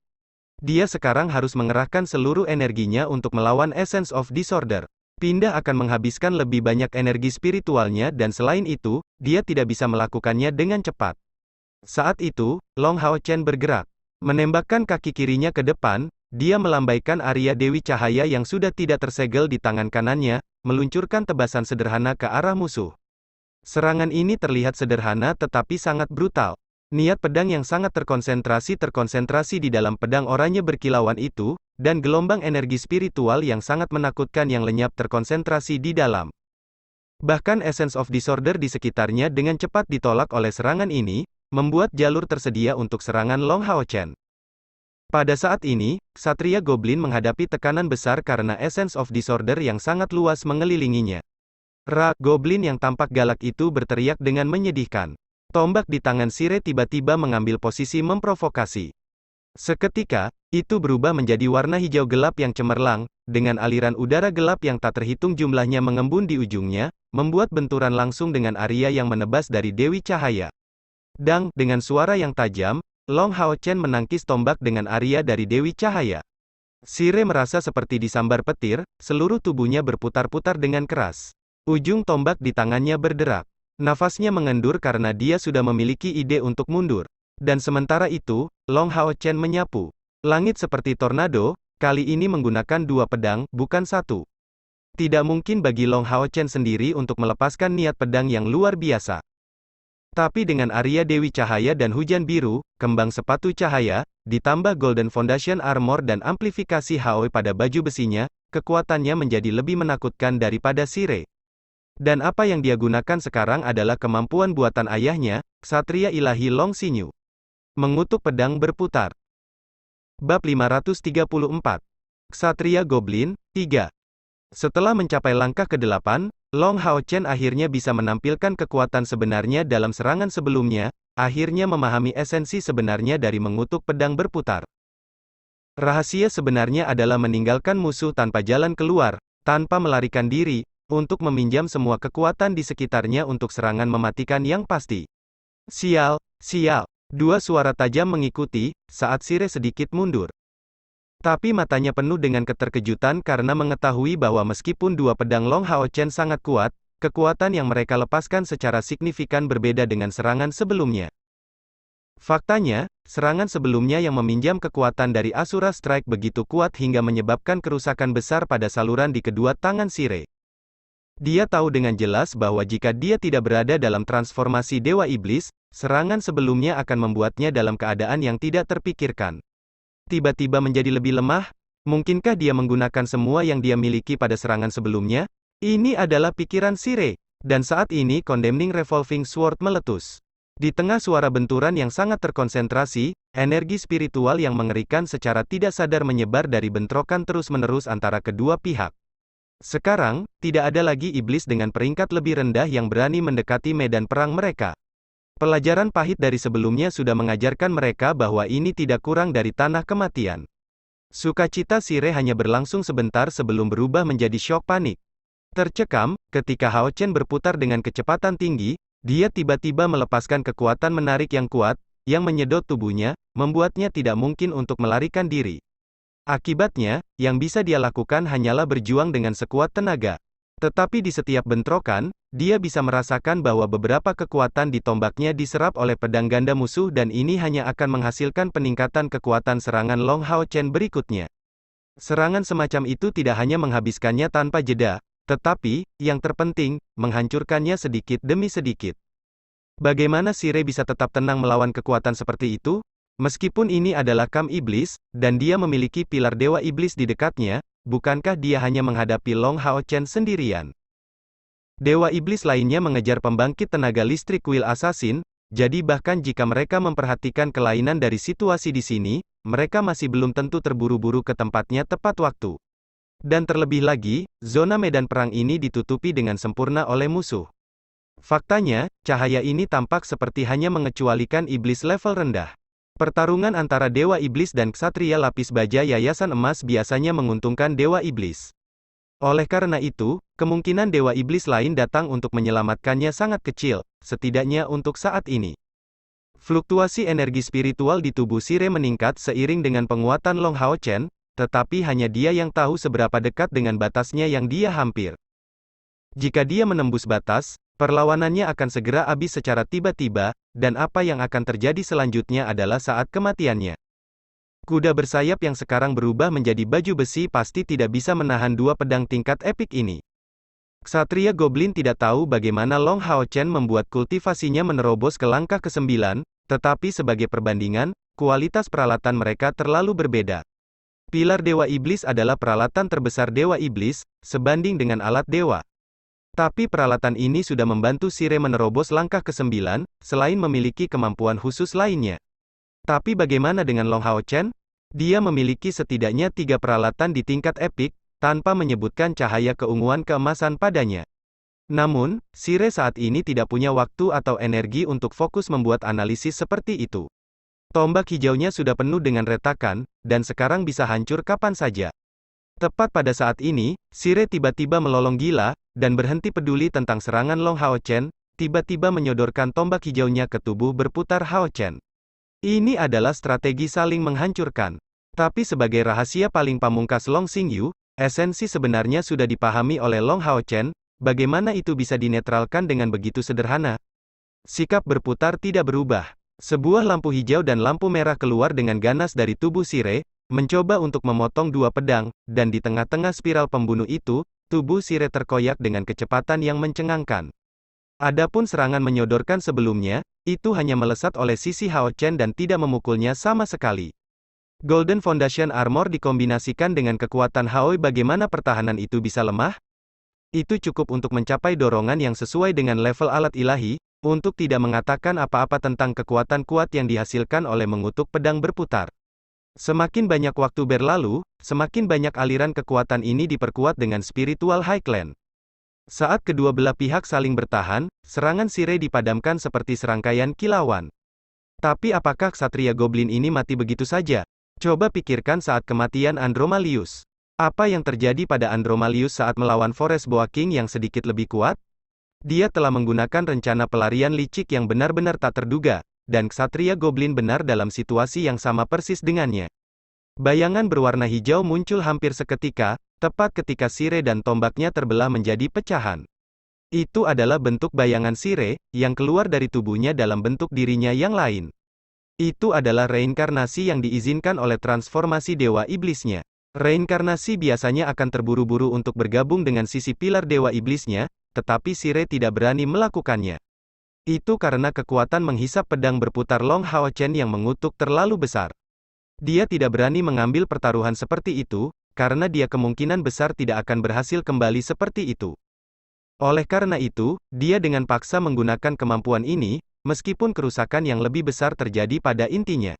Dia sekarang harus mengerahkan seluruh energinya untuk melawan Essence of Disorder. Pindah akan menghabiskan lebih banyak energi spiritualnya dan selain itu, dia tidak bisa melakukannya dengan cepat. Saat itu, Long Hao Chen bergerak. Menembakkan kaki kirinya ke depan, dia melambaikan Arya Dewi Cahaya yang sudah tidak tersegel di tangan kanannya, meluncurkan tebasan sederhana ke arah musuh. Serangan ini terlihat sederhana tetapi sangat brutal. Niat pedang yang sangat terkonsentrasi di dalam pedang oranye berkilauan itu, dan gelombang energi spiritual yang sangat menakutkan yang lenyap terkonsentrasi di dalam. Bahkan Essence of Disorder di sekitarnya dengan cepat ditolak oleh serangan ini, membuat jalur tersedia untuk serangan Long Hao Chen. Pada saat ini, Ksatria Goblin menghadapi tekanan besar karena Essence of Disorder yang sangat luas mengelilinginya. Goblin yang tampak galak itu berteriak dengan menyedihkan. Tombak di tangan Sire tiba-tiba mengambil posisi memprovokasi. Seketika, itu berubah menjadi warna hijau gelap yang cemerlang, dengan aliran udara gelap yang tak terhitung jumlahnya mengembun di ujungnya, membuat benturan langsung dengan Arya yang menebas dari Dewi Cahaya. Dengan suara yang tajam, Long Hao Chen menangkis tombak dengan Arya dari Dewi Cahaya. Sire merasa seperti disambar petir, seluruh tubuhnya berputar-putar dengan keras. Ujung tombak di tangannya berderak. Nafasnya mengendur karena dia sudah memiliki ide untuk mundur. Dan sementara itu, Long Hao Chen menyapu langit seperti tornado, kali ini menggunakan 2 pedang, bukan 1. Tidak mungkin bagi Long Hao Chen sendiri untuk melepaskan niat pedang yang luar biasa. Tapi dengan Arya Dewi Cahaya dan Hujan Biru, kembang sepatu cahaya, ditambah Golden Foundation Armor dan amplifikasi Haoi pada baju besinya, kekuatannya menjadi lebih menakutkan daripada Sire. Dan apa yang dia gunakan sekarang adalah kemampuan buatan ayahnya, Ksatria Ilahi Long Xinyu. Mengutuk pedang berputar. Bab 534. Ksatria Goblin, 3. Setelah mencapai langkah ke-8, Long Hao Chen akhirnya bisa menampilkan kekuatan sebenarnya dalam serangan sebelumnya, akhirnya memahami esensi sebenarnya dari mengutuk pedang berputar. Rahasia sebenarnya adalah meninggalkan musuh tanpa jalan keluar, tanpa melarikan diri, untuk meminjam semua kekuatan di sekitarnya untuk serangan mematikan yang pasti. Sial, sial. 2 suara tajam mengikuti, saat Sire sedikit mundur. Tapi matanya penuh dengan keterkejutan karena mengetahui bahwa meskipun 2 pedang Long Hao Chen sangat kuat, kekuatan yang mereka lepaskan secara signifikan berbeda dengan serangan sebelumnya. Faktanya, serangan sebelumnya yang meminjam kekuatan dari Asura Strike begitu kuat hingga menyebabkan kerusakan besar pada saluran di kedua tangan Sire. Dia tahu dengan jelas bahwa jika dia tidak berada dalam transformasi Dewa Iblis, serangan sebelumnya akan membuatnya dalam keadaan yang tidak terpikirkan. Tiba-tiba menjadi lebih lemah? Mungkinkah dia menggunakan semua yang dia miliki pada serangan sebelumnya? Ini adalah pikiran Sire. Dan saat ini Condemning Revolving Sword meletus. Di tengah suara benturan yang sangat terkonsentrasi, energi spiritual yang mengerikan secara tidak sadar menyebar dari bentrokan terus-menerus antara kedua pihak. Sekarang, tidak ada lagi iblis dengan peringkat lebih rendah yang berani mendekati medan perang mereka. Pelajaran pahit dari sebelumnya sudah mengajarkan mereka bahwa ini tidak kurang dari tanah kematian. Sukacita Sire hanya berlangsung sebentar sebelum berubah menjadi syok panik. Tercekam, ketika Hao Chen berputar dengan kecepatan tinggi, dia tiba-tiba melepaskan kekuatan menarik yang kuat, yang menyedot tubuhnya, membuatnya tidak mungkin untuk melarikan diri. Akibatnya, yang bisa dia lakukan hanyalah berjuang dengan sekuat tenaga. Tetapi di setiap bentrokan, dia bisa merasakan bahwa beberapa kekuatan di tombaknya diserap oleh pedang ganda musuh dan ini hanya akan menghasilkan peningkatan kekuatan serangan Long Hao Chen berikutnya. Serangan semacam itu tidak hanya menghabiskannya tanpa jeda, tetapi, yang terpenting, menghancurkannya sedikit demi sedikit. Bagaimana Sire bisa tetap tenang melawan kekuatan seperti itu? Meskipun ini adalah Kam Iblis, dan dia memiliki pilar Dewa Iblis di dekatnya, bukankah dia hanya menghadapi Long Hao Chen sendirian? Dewa iblis lainnya mengejar pembangkit tenaga listrik kuil assassin, jadi bahkan jika mereka memperhatikan kelainan dari situasi di sini, mereka masih belum tentu terburu-buru ke tempatnya tepat waktu. Dan terlebih lagi, zona medan perang ini ditutupi dengan sempurna oleh musuh. Faktanya, cahaya ini tampak seperti hanya mengecualikan iblis level rendah. Pertarungan antara Dewa Iblis dan Ksatria Lapis Baja Yayasan Emas biasanya menguntungkan Dewa Iblis. Oleh karena itu, kemungkinan Dewa Iblis lain datang untuk menyelamatkannya sangat kecil, setidaknya untuk saat ini. Fluktuasi energi spiritual di tubuh Sire meningkat seiring dengan penguatan Long Hao Chen, tetapi hanya dia yang tahu seberapa dekat dengan batasnya yang dia hampir. Jika dia menembus batas, perlawanannya akan segera habis secara tiba-tiba, dan apa yang akan terjadi selanjutnya adalah saat kematiannya. Kuda bersayap yang sekarang berubah menjadi baju besi pasti tidak bisa menahan dua pedang tingkat epik ini. Ksatria Goblin tidak tahu bagaimana Long Hao Chen membuat kultivasinya menerobos ke langkah ke-9, tetapi sebagai perbandingan, kualitas peralatan mereka terlalu berbeda. Pilar Dewa Iblis adalah peralatan terbesar Dewa Iblis, sebanding dengan alat dewa. Tapi peralatan ini sudah membantu Sire menerobos langkah ke-9, selain memiliki kemampuan khusus lainnya. Tapi bagaimana dengan Long Hao Chen? Dia memiliki setidaknya 3 peralatan di tingkat epik, tanpa menyebutkan cahaya keunguan keemasan padanya. Namun, Sire saat ini tidak punya waktu atau energi untuk fokus membuat analisis seperti itu. Tombak hijaunya sudah penuh dengan retakan, dan sekarang bisa hancur kapan saja. Tepat pada saat ini, Sire tiba-tiba melolong gila, dan berhenti peduli tentang serangan Long Hao Chen, tiba-tiba menyodorkan tombak hijaunya ke tubuh berputar Hao Chen. Ini adalah strategi saling menghancurkan. Tapi sebagai rahasia paling pamungkas Long Xingyu, esensi sebenarnya sudah dipahami oleh Long Hao Chen, bagaimana itu bisa dinetralkan dengan begitu sederhana. Sikap berputar tidak berubah. Sebuah lampu hijau dan lampu merah keluar dengan ganas dari tubuh Sire, mencoba untuk memotong dua pedang, dan di tengah-tengah spiral pembunuh itu, tubuh Sire terkoyak dengan kecepatan yang mencengangkan. Adapun serangan menyodorkan sebelumnya, itu hanya melesat oleh sisi Hao Chen dan tidak memukulnya sama sekali. Golden Foundation Armor dikombinasikan dengan kekuatan Haoi, bagaimana pertahanan itu bisa lemah? Itu cukup untuk mencapai dorongan yang sesuai dengan level alat ilahi, untuk tidak mengatakan apa-apa tentang kekuatan kuat yang dihasilkan oleh mengutuk pedang berputar. Semakin banyak waktu berlalu, semakin banyak aliran kekuatan ini diperkuat dengan spiritual high clan. Saat kedua belah pihak saling bertahan, serangan Sire dipadamkan seperti serangkaian kilauan. Tapi apakah Ksatria Goblin ini mati begitu saja? Coba pikirkan saat kematian Andromalius. Apa yang terjadi pada Andromalius saat melawan Forest Boa King yang sedikit lebih kuat? Dia telah menggunakan rencana pelarian licik yang benar-benar tak terduga, dan Ksatria Goblin benar dalam situasi yang sama persis dengannya. Bayangan berwarna hijau muncul hampir seketika, tepat ketika Sire dan tombaknya terbelah menjadi pecahan. Itu adalah bentuk bayangan Sire, yang keluar dari tubuhnya dalam bentuk dirinya yang lain. Itu adalah reinkarnasi yang diizinkan oleh transformasi Dewa Iblisnya. Reinkarnasi biasanya akan terburu-buru untuk bergabung dengan sisi pilar Dewa Iblisnya, tetapi Sire tidak berani melakukannya. Itu karena kekuatan menghisap pedang berputar Long Hao Chen yang mengutuk terlalu besar. Dia tidak berani mengambil pertaruhan seperti itu, karena dia kemungkinan besar tidak akan berhasil kembali seperti itu. Oleh karena itu, dia dengan paksa menggunakan kemampuan ini, meskipun kerusakan yang lebih besar terjadi pada intinya.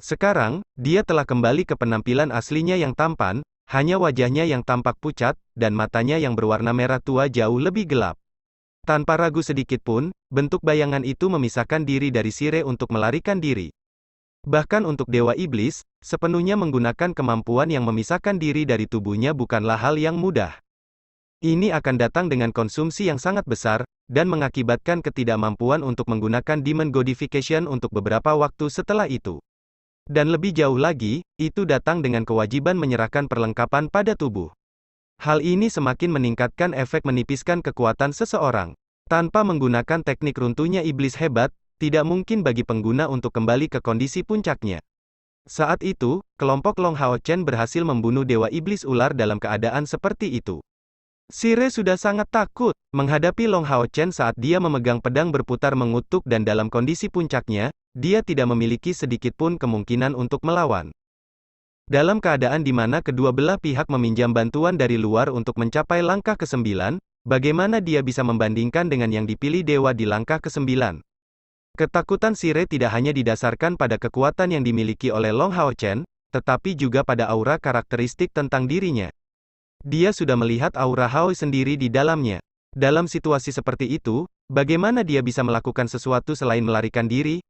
Sekarang, dia telah kembali ke penampilan aslinya yang tampan, hanya wajahnya yang tampak pucat, dan matanya yang berwarna merah tua jauh lebih gelap. Tanpa ragu sedikit pun, bentuk bayangan itu memisahkan diri dari Sire untuk melarikan diri. Bahkan untuk Dewa Iblis, sepenuhnya menggunakan kemampuan yang memisahkan diri dari tubuhnya bukanlah hal yang mudah. Ini akan datang dengan konsumsi yang sangat besar, dan mengakibatkan ketidakmampuan untuk menggunakan Demon Godification untuk beberapa waktu setelah itu. Dan lebih jauh lagi, itu datang dengan kewajiban menyerahkan perlengkapan pada tubuh. Hal ini semakin meningkatkan efek menipiskan kekuatan seseorang. Tanpa menggunakan teknik runtuhnya iblis hebat, tidak mungkin bagi pengguna untuk kembali ke kondisi puncaknya. Saat itu, kelompok Long Hao Chen berhasil membunuh Dewa Iblis Ular dalam keadaan seperti itu. Sire sudah sangat takut menghadapi Long Hao Chen saat dia memegang pedang berputar mengutuk dan dalam kondisi puncaknya, dia tidak memiliki sedikit pun kemungkinan untuk melawan. Dalam keadaan di mana kedua belah pihak meminjam bantuan dari luar untuk mencapai langkah ke-9, bagaimana dia bisa membandingkan dengan yang dipilih dewa di langkah ke-9? Ketakutan Shire tidak hanya didasarkan pada kekuatan yang dimiliki oleh Long Hao Chen, tetapi juga pada aura karakteristik tentang dirinya. Dia sudah melihat aura Hao sendiri di dalamnya. Dalam situasi seperti itu, bagaimana dia bisa melakukan sesuatu selain melarikan diri?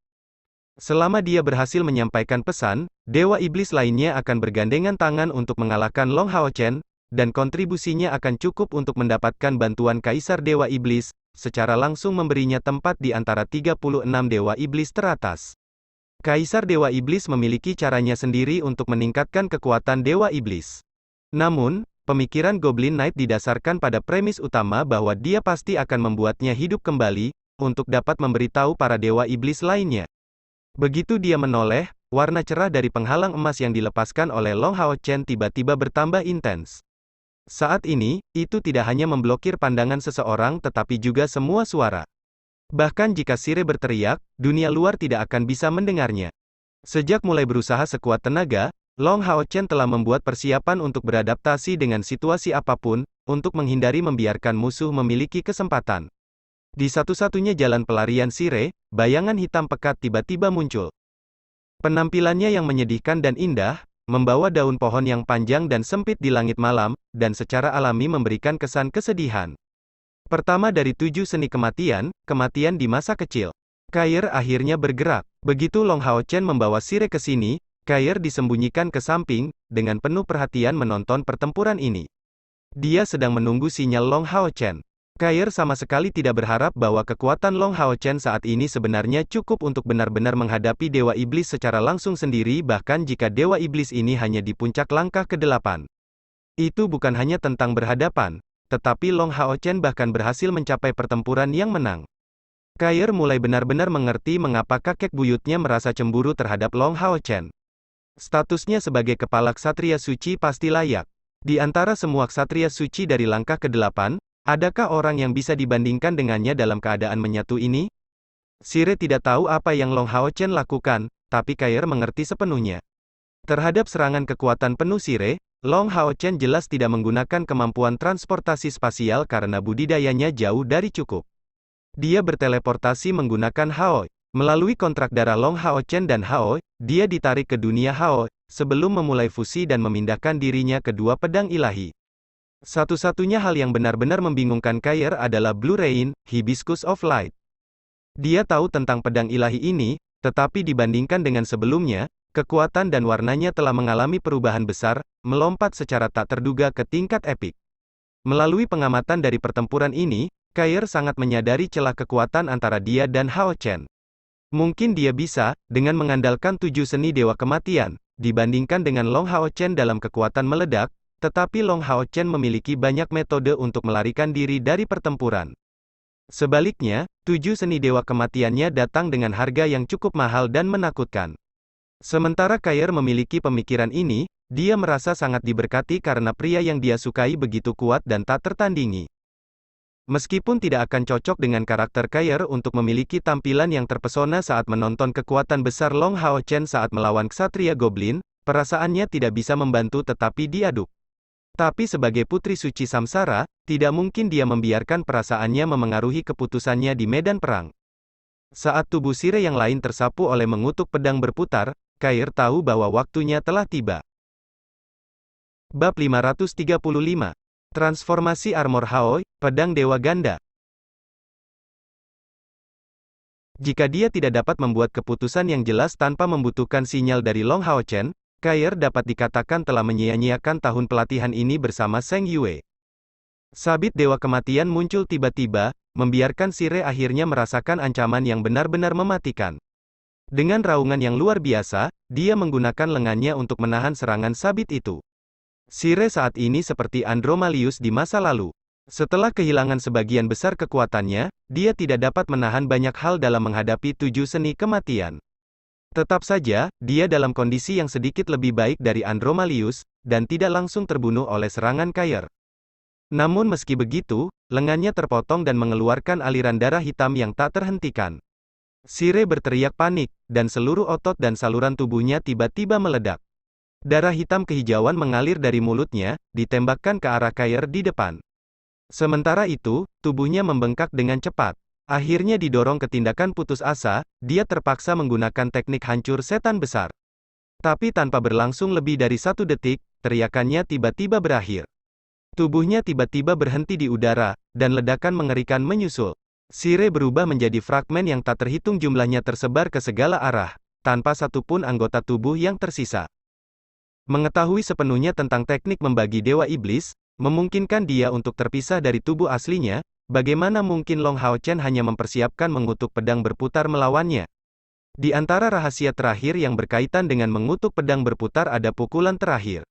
Selama dia berhasil menyampaikan pesan, Dewa Iblis lainnya akan bergandengan tangan untuk mengalahkan Long Hao Chen, dan kontribusinya akan cukup untuk mendapatkan bantuan Kaisar Dewa Iblis, secara langsung memberinya tempat di antara 36 Dewa Iblis teratas. Kaisar Dewa Iblis memiliki caranya sendiri untuk meningkatkan kekuatan Dewa Iblis. Namun, pemikiran Goblin Knight didasarkan pada premis utama bahwa dia pasti akan membuatnya hidup kembali, untuk dapat memberitahu para Dewa Iblis lainnya. Begitu dia menoleh, warna cerah dari penghalang emas yang dilepaskan oleh Long Hao Chen tiba-tiba bertambah intens. Saat ini, itu tidak hanya memblokir pandangan seseorang tetapi juga semua suara. Bahkan jika Shire berteriak, dunia luar tidak akan bisa mendengarnya. Sejak mulai berusaha sekuat tenaga, Long Hao Chen telah membuat persiapan untuk beradaptasi dengan situasi apapun, untuk menghindari membiarkan musuh memiliki kesempatan. Di satu-satunya jalan pelarian Shire, bayangan hitam pekat tiba-tiba muncul. Penampilannya yang menyedihkan dan indah, membawa daun pohon yang panjang dan sempit di langit malam, dan secara alami memberikan kesan kesedihan. Pertama dari 7 seni kematian, kematian di masa kecil. Kair akhirnya bergerak. Begitu Long Hao Chen membawa Shire ke sini, Kair disembunyikan ke samping, dengan penuh perhatian menonton pertempuran ini. Dia sedang menunggu sinyal Long Hao Chen. Kair sama sekali tidak berharap bahwa kekuatan Long Hao Chen saat ini sebenarnya cukup untuk benar-benar menghadapi Dewa Iblis secara langsung sendiri bahkan jika Dewa Iblis ini hanya di puncak langkah ke-8. Itu bukan hanya tentang berhadapan, tetapi Long Hao Chen bahkan berhasil mencapai pertempuran yang menang. Kair mulai benar-benar mengerti mengapa kakek buyutnya merasa cemburu terhadap Long Hao Chen. Statusnya sebagai kepala ksatria suci pasti layak. Di antara semua ksatria suci dari langkah ke-8, adakah orang yang bisa dibandingkan dengannya dalam keadaan menyatu ini? Shire tidak tahu apa yang Long Hao Chen lakukan, tapi Kair mengerti sepenuhnya. Terhadap serangan kekuatan penuh Shire, Long Hao Chen jelas tidak menggunakan kemampuan transportasi spasial karena budidayanya jauh dari cukup. Dia berteleportasi menggunakan Hao. Melalui kontrak darah Long Hao Chen dan Hao, dia ditarik ke dunia Hao, sebelum memulai fusi dan memindahkan dirinya ke dua pedang ilahi. Satu-satunya hal yang benar-benar membingungkan Kair adalah Blue Rain, Hibiscus of Light. Dia tahu tentang pedang ilahi ini, tetapi dibandingkan dengan sebelumnya, kekuatan dan warnanya telah mengalami perubahan besar, melompat secara tak terduga ke tingkat epik. Melalui pengamatan dari pertempuran ini, Kair sangat menyadari celah kekuatan antara dia dan Hao Chen. Mungkin dia bisa, dengan mengandalkan 7 seni dewa kematian, dibandingkan dengan Long Hao Chen dalam kekuatan meledak, tetapi Long Hao Chen memiliki banyak metode untuk melarikan diri dari pertempuran. Sebaliknya, 7 seni dewa kematiannya datang dengan harga yang cukup mahal dan menakutkan. Sementara Kair memiliki pemikiran ini, dia merasa sangat diberkati karena pria yang dia sukai begitu kuat dan tak tertandingi. Meskipun tidak akan cocok dengan karakter Kair untuk memiliki tampilan yang terpesona saat menonton kekuatan besar Long Hao Chen saat melawan Ksatria Goblin, perasaannya tidak bisa membantu tetapi diaduk. Tapi sebagai putri suci Samsara, tidak mungkin dia membiarkan perasaannya memengaruhi keputusannya di medan perang. Saat tubuh Shire yang lain tersapu oleh mengutuk pedang berputar, Kair tahu bahwa waktunya telah tiba. Bab 535. Transformasi Armor Hao, Pedang Dewa Ganda. Jika dia tidak dapat membuat keputusan yang jelas tanpa membutuhkan sinyal dari Long Hao Chen, Kair dapat dikatakan telah menyia-nyiakan tahun pelatihan ini bersama Zheng Yue. Sabit Dewa Kematian muncul tiba-tiba, membiarkan Shire akhirnya merasakan ancaman yang benar-benar mematikan. Dengan raungan yang luar biasa, dia menggunakan lengannya untuk menahan serangan sabit itu. Shire saat ini seperti Andromalius di masa lalu. Setelah kehilangan sebagian besar kekuatannya, dia tidak dapat menahan banyak hal dalam menghadapi 7 seni kematian. Tetap saja, dia dalam kondisi yang sedikit lebih baik dari Andromalius, dan tidak langsung terbunuh oleh serangan Kair. Namun meski begitu, lengannya terpotong dan mengeluarkan aliran darah hitam yang tak terhentikan. Shire berteriak panik, dan seluruh otot dan saluran tubuhnya tiba-tiba meledak. Darah hitam kehijauan mengalir dari mulutnya, ditembakkan ke arah Kair di depan. Sementara itu, tubuhnya membengkak dengan cepat. Akhirnya didorong ke tindakan putus asa, dia terpaksa menggunakan teknik hancur setan besar. Tapi tanpa berlangsung lebih dari 1 detik, teriakannya tiba-tiba berakhir. Tubuhnya tiba-tiba berhenti di udara, dan ledakan mengerikan menyusul. Sire berubah menjadi fragmen yang tak terhitung jumlahnya tersebar ke segala arah, tanpa satupun anggota tubuh yang tersisa. Mengetahui sepenuhnya tentang teknik membagi Dewa Iblis, memungkinkan dia untuk terpisah dari tubuh aslinya. Bagaimana mungkin Long Hao Chen hanya mempersiapkan mengutuk pedang berputar melawannya? Di antara rahasia terakhir yang berkaitan dengan mengutuk pedang berputar ada pukulan terakhir.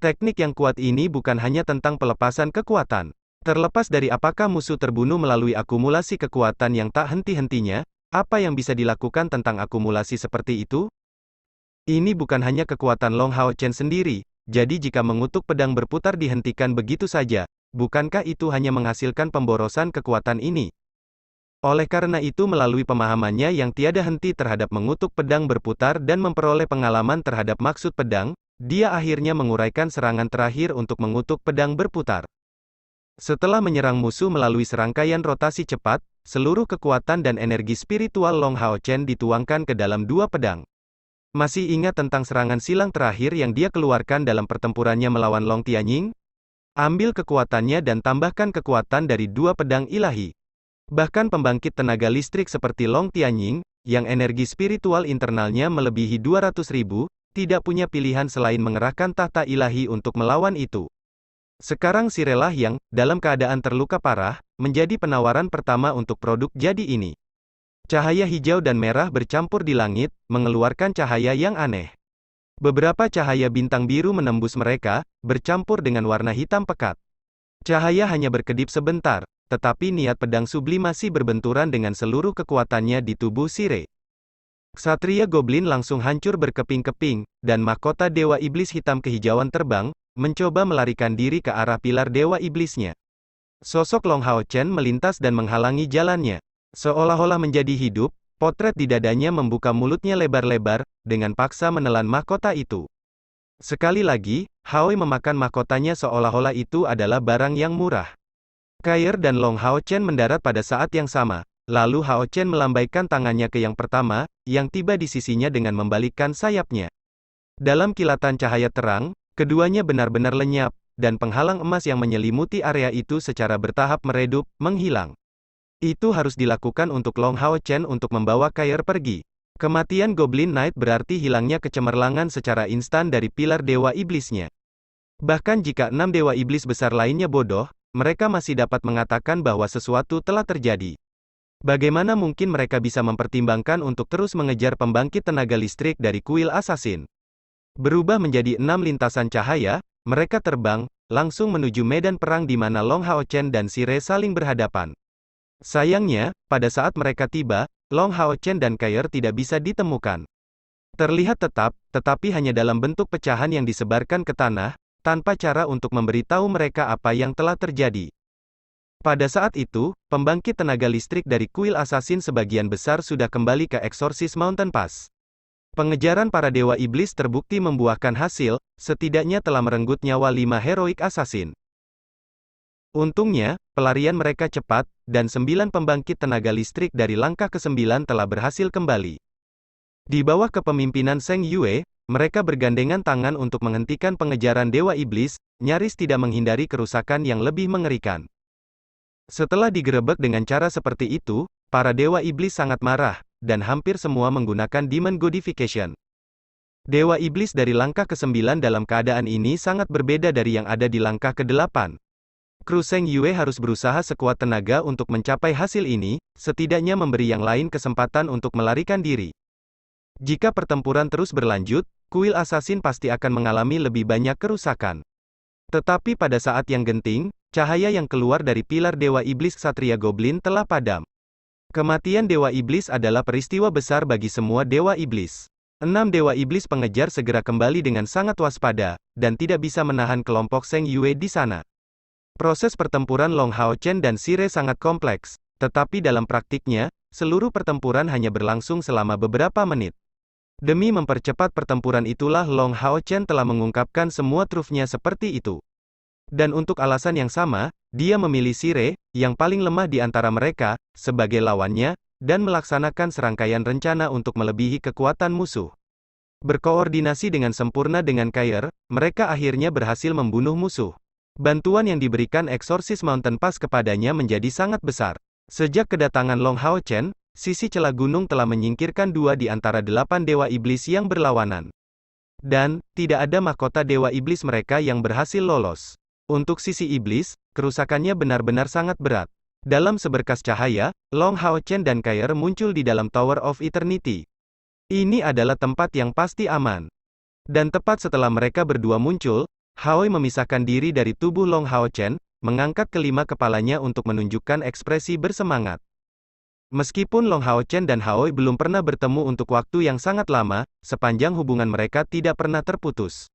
Teknik yang kuat ini bukan hanya tentang pelepasan kekuatan. Terlepas dari apakah musuh terbunuh melalui akumulasi kekuatan yang tak henti-hentinya, apa yang bisa dilakukan tentang akumulasi seperti itu? Ini bukan hanya kekuatan Long Hao Chen sendiri, jadi jika mengutuk pedang berputar dihentikan begitu saja, bukankah itu hanya menghasilkan pemborosan kekuatan ini? Oleh karena itu melalui pemahamannya yang tiada henti terhadap mengutuk pedang berputar dan memperoleh pengalaman terhadap maksud pedang, dia akhirnya menguraikan serangan terakhir untuk mengutuk pedang berputar. Setelah menyerang musuh melalui serangkaian rotasi cepat, seluruh kekuatan dan energi spiritual Long Hao Chen dituangkan ke dalam 2 pedang. Masih ingat tentang serangan silang terakhir yang dia keluarkan dalam pertempurannya melawan Long Tianying? Ambil kekuatannya dan tambahkan kekuatan dari 2 pedang ilahi. Bahkan pembangkit tenaga listrik seperti Long Tianying, yang energi spiritual internalnya melebihi 200.000, tidak punya pilihan selain mengerahkan tahta ilahi untuk melawan itu. Sekarang Sirelah yang, dalam keadaan terluka parah, menjadi penawaran pertama untuk produk jadi ini. Cahaya hijau dan merah bercampur di langit, mengeluarkan cahaya yang aneh. Beberapa cahaya bintang biru menembus mereka, bercampur dengan warna hitam pekat. Cahaya hanya berkedip sebentar, tetapi niat pedang sublimasi berbenturan dengan seluruh kekuatannya di tubuh Sire. Ksatria Goblin langsung hancur berkeping-keping, dan mahkota Dewa Iblis hitam kehijauan terbang, mencoba melarikan diri ke arah pilar Dewa Iblisnya. Sosok Long Hao Chen melintas dan menghalangi jalannya. Seolah-olah menjadi hidup, potret di dadanya membuka mulutnya lebar-lebar, dengan paksa menelan mahkota itu. Sekali lagi, Haoi memakan mahkotanya seolah-olah itu adalah barang yang murah. Kair dan Long Hao Chen mendarat pada saat yang sama, lalu Hao Chen melambaikan tangannya ke yang pertama, yang tiba di sisinya dengan membalikkan sayapnya. Dalam kilatan cahaya terang, keduanya benar-benar lenyap, dan penghalang emas yang menyelimuti area itu secara bertahap meredup, menghilang. Itu harus dilakukan untuk Long Hao Chen untuk membawa Kair pergi. Kematian Goblin Knight berarti hilangnya kecemerlangan secara instan dari pilar Dewa Iblisnya. Bahkan jika 6 Dewa Iblis besar lainnya bodoh, mereka masih dapat mengatakan bahwa sesuatu telah terjadi. Bagaimana mungkin mereka bisa mempertimbangkan untuk terus mengejar pembangkit tenaga listrik dari kuil assassin? Berubah menjadi 6 lintasan cahaya, mereka terbang, langsung menuju medan perang di mana Long Hao Chen dan Sire saling berhadapan. Sayangnya, pada saat mereka tiba, Long Hao Chen dan Kair tidak bisa ditemukan. Terlihat tetap, tetapi hanya dalam bentuk pecahan yang disebarkan ke tanah, tanpa cara untuk memberitahu mereka apa yang telah terjadi. Pada saat itu, pembangkit tenaga listrik dari kuil assassin sebagian besar sudah kembali ke Exorcist Mountain Pass. Pengejaran para Dewa Iblis terbukti membuahkan hasil, setidaknya telah merenggut nyawa 5 heroik assassin. Untungnya, pelarian mereka cepat, dan 9 pembangkit tenaga listrik dari langkah ke-9 telah berhasil kembali. Di bawah kepemimpinan Zheng Yue, mereka bergandengan tangan untuk menghentikan pengejaran Dewa Iblis, nyaris tidak menghindari kerusakan yang lebih mengerikan. Setelah digerebek dengan cara seperti itu, para Dewa Iblis sangat marah, dan hampir semua menggunakan Demon Godification. Dewa Iblis dari langkah ke-9 dalam keadaan ini sangat berbeda dari yang ada di langkah ke-8. Kru Zheng Yue harus berusaha sekuat tenaga untuk mencapai hasil ini, setidaknya memberi yang lain kesempatan untuk melarikan diri. Jika pertempuran terus berlanjut, kuil assassin pasti akan mengalami lebih banyak kerusakan. Tetapi pada saat yang genting, cahaya yang keluar dari pilar Dewa Iblis Ksatria Goblin telah padam. Kematian Dewa Iblis adalah peristiwa besar bagi semua Dewa Iblis. 6 Dewa Iblis pengejar segera kembali dengan sangat waspada, dan tidak bisa menahan kelompok Zheng Yue di sana. Proses pertempuran Long Hao Chen dan Sire sangat kompleks, tetapi dalam praktiknya, seluruh pertempuran hanya berlangsung selama beberapa menit. Demi mempercepat pertempuran itulah Long Hao Chen telah mengungkapkan semua trufnya seperti itu. Dan untuk alasan yang sama, dia memilih Sire, yang paling lemah di antara mereka, sebagai lawannya, dan melaksanakan serangkaian rencana untuk melebihi kekuatan musuh. Berkoordinasi dengan sempurna dengan Kair, mereka akhirnya berhasil membunuh musuh. Bantuan yang diberikan Exorcist Mountain Pass kepadanya menjadi sangat besar. Sejak kedatangan Long Hao Chen, sisi celah gunung telah menyingkirkan 2 di antara 8 dewa iblis yang berlawanan. Dan, tidak ada mahkota dewa iblis mereka yang berhasil lolos. Untuk sisi iblis, kerusakannya benar-benar sangat berat. Dalam seberkas cahaya, Long Hao Chen dan Kair muncul di dalam Tower of Eternity. Ini adalah tempat yang pasti aman. Dan tepat setelah mereka berdua muncul, Haoi memisahkan diri dari tubuh Long Hao Chen, mengangkat kelima kepalanya untuk menunjukkan ekspresi bersemangat. Meskipun Long Hao Chen dan Haoi belum pernah bertemu untuk waktu yang sangat lama, sepanjang hubungan mereka tidak pernah terputus.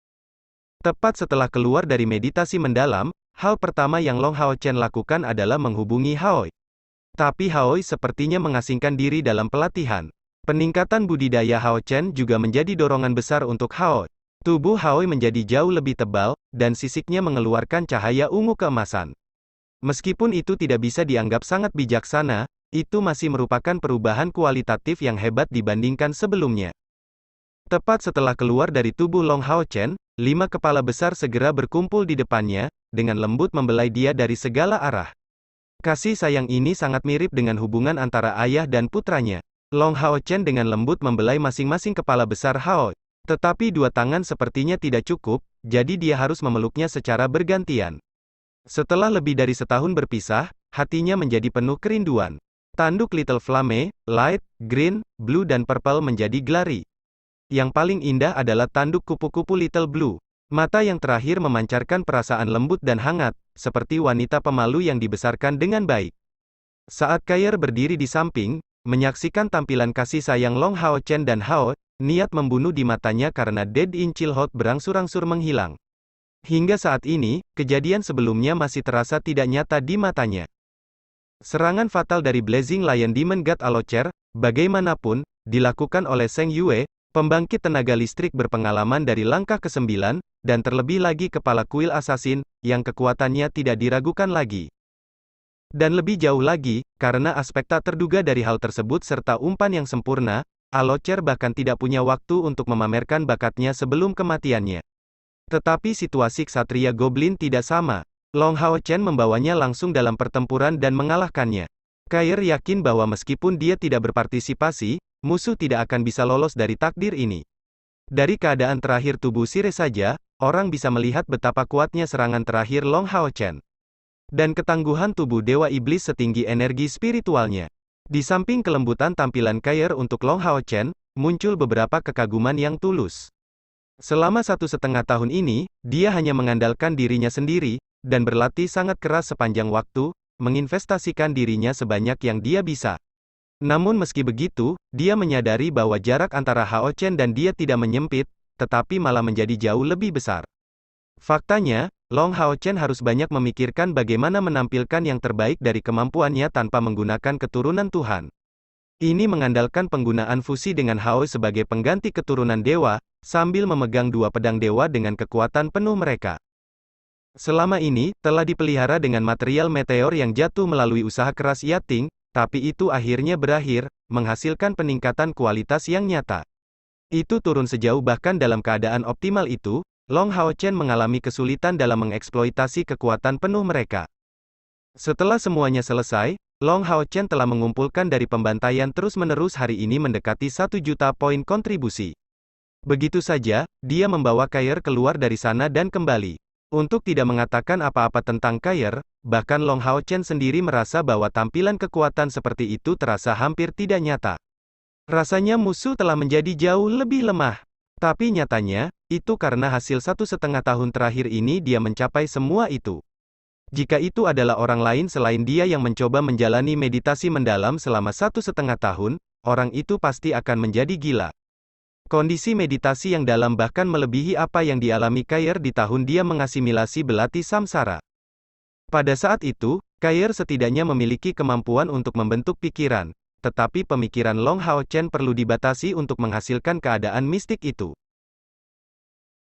Tepat setelah keluar dari meditasi mendalam, hal pertama yang Long Hao Chen lakukan adalah menghubungi Haoi. Tapi Haoi sepertinya mengasingkan diri dalam pelatihan. Peningkatan budidaya Hao Chen juga menjadi dorongan besar untuk Haoi. Tubuh Haoi menjadi jauh lebih tebal, dan sisiknya mengeluarkan cahaya ungu keemasan. Meskipun itu tidak bisa dianggap sangat bijaksana, itu masih merupakan perubahan kualitatif yang hebat dibandingkan sebelumnya. Tepat setelah keluar dari tubuh Long Hao Chen, 5 kepala besar segera berkumpul di depannya, dengan lembut membelai dia dari segala arah. Kasih sayang ini sangat mirip dengan hubungan antara ayah dan putranya. Long Hao Chen dengan lembut membelai masing-masing kepala besar Haoi. Tetapi 2 tangan sepertinya tidak cukup, jadi dia harus memeluknya secara bergantian. Setelah lebih dari setahun berpisah, hatinya menjadi penuh kerinduan. Tanduk Little Flame, Light, Green, Blue dan Purple menjadi glari. Yang paling indah adalah tanduk kupu-kupu Little Blue. Mata yang terakhir memancarkan perasaan lembut dan hangat, seperti wanita pemalu yang dibesarkan dengan baik. Saat Kair berdiri di samping, menyaksikan tampilan kasih sayang Long Hao Chen dan Hao, niat membunuh di matanya karena Dead in Chilhot berangsur-angsur menghilang. Hingga saat ini, kejadian sebelumnya masih terasa tidak nyata di matanya. Serangan fatal dari Blazing Lion Demon God Alocer, bagaimanapun, dilakukan oleh Zheng Yue, pembangkit tenaga listrik berpengalaman dari langkah ke-9, dan terlebih lagi kepala kuil assassin, yang kekuatannya tidak diragukan lagi. Dan lebih jauh lagi, karena aspek tak terduga dari hal tersebut serta umpan yang sempurna, Alocer bahkan tidak punya waktu untuk memamerkan bakatnya sebelum kematiannya. Tetapi situasi Ksatria Goblin tidak sama. Long Hao Chen membawanya langsung dalam pertempuran dan mengalahkannya. Kair yakin bahwa meskipun dia tidak berpartisipasi, musuh tidak akan bisa lolos dari takdir ini. Dari keadaan terakhir tubuh Sire saja, orang bisa melihat betapa kuatnya serangan terakhir Long Hao Chen. Dan ketangguhan tubuh Dewa Iblis setinggi energi spiritualnya. Di samping kelembutan tampilan Kair untuk Long Hao Chen, muncul beberapa kekaguman yang tulus. Selama 1,5 tahun ini, dia hanya mengandalkan dirinya sendiri, dan berlatih sangat keras sepanjang waktu, menginvestasikan dirinya sebanyak yang dia bisa. Namun meski begitu, dia menyadari bahwa jarak antara Hao Chen dan dia tidak menyempit, tetapi malah menjadi jauh lebih besar. Faktanya, Long Hao Chen harus banyak memikirkan bagaimana menampilkan yang terbaik dari kemampuannya tanpa menggunakan keturunan Tuhan. Ini mengandalkan penggunaan fusi dengan Hao sebagai pengganti keturunan dewa, sambil memegang 2 pedang dewa dengan kekuatan penuh mereka. Selama ini, telah dipelihara dengan material meteor yang jatuh melalui usaha keras Yating, tapi itu akhirnya berakhir, menghasilkan peningkatan kualitas yang nyata. Itu turun sejauh bahkan dalam keadaan optimal itu, Long Hao Chen mengalami kesulitan dalam mengeksploitasi kekuatan penuh mereka. Setelah semuanya selesai, Long Hao Chen telah mengumpulkan dari pembantaian terus-menerus hari ini mendekati 1 juta poin kontribusi. Begitu saja, dia membawa Kair keluar dari sana dan kembali. Untuk tidak mengatakan apa-apa tentang Kair, bahkan Long Hao Chen sendiri merasa bahwa tampilan kekuatan seperti itu terasa hampir tidak nyata. Rasanya musuh telah menjadi jauh lebih lemah. Tapi nyatanya, itu karena hasil 1,5 tahun terakhir ini dia mencapai semua itu. Jika itu adalah orang lain selain dia yang mencoba menjalani meditasi mendalam selama 1,5 tahun, orang itu pasti akan menjadi gila. Kondisi meditasi yang dalam bahkan melebihi apa yang dialami Kair di tahun dia mengasimilasi belati samsara. Pada saat itu, Kair setidaknya memiliki kemampuan untuk membentuk pikiran, tetapi pemikiran Long Hao Chen perlu dibatasi untuk menghasilkan keadaan mistik itu.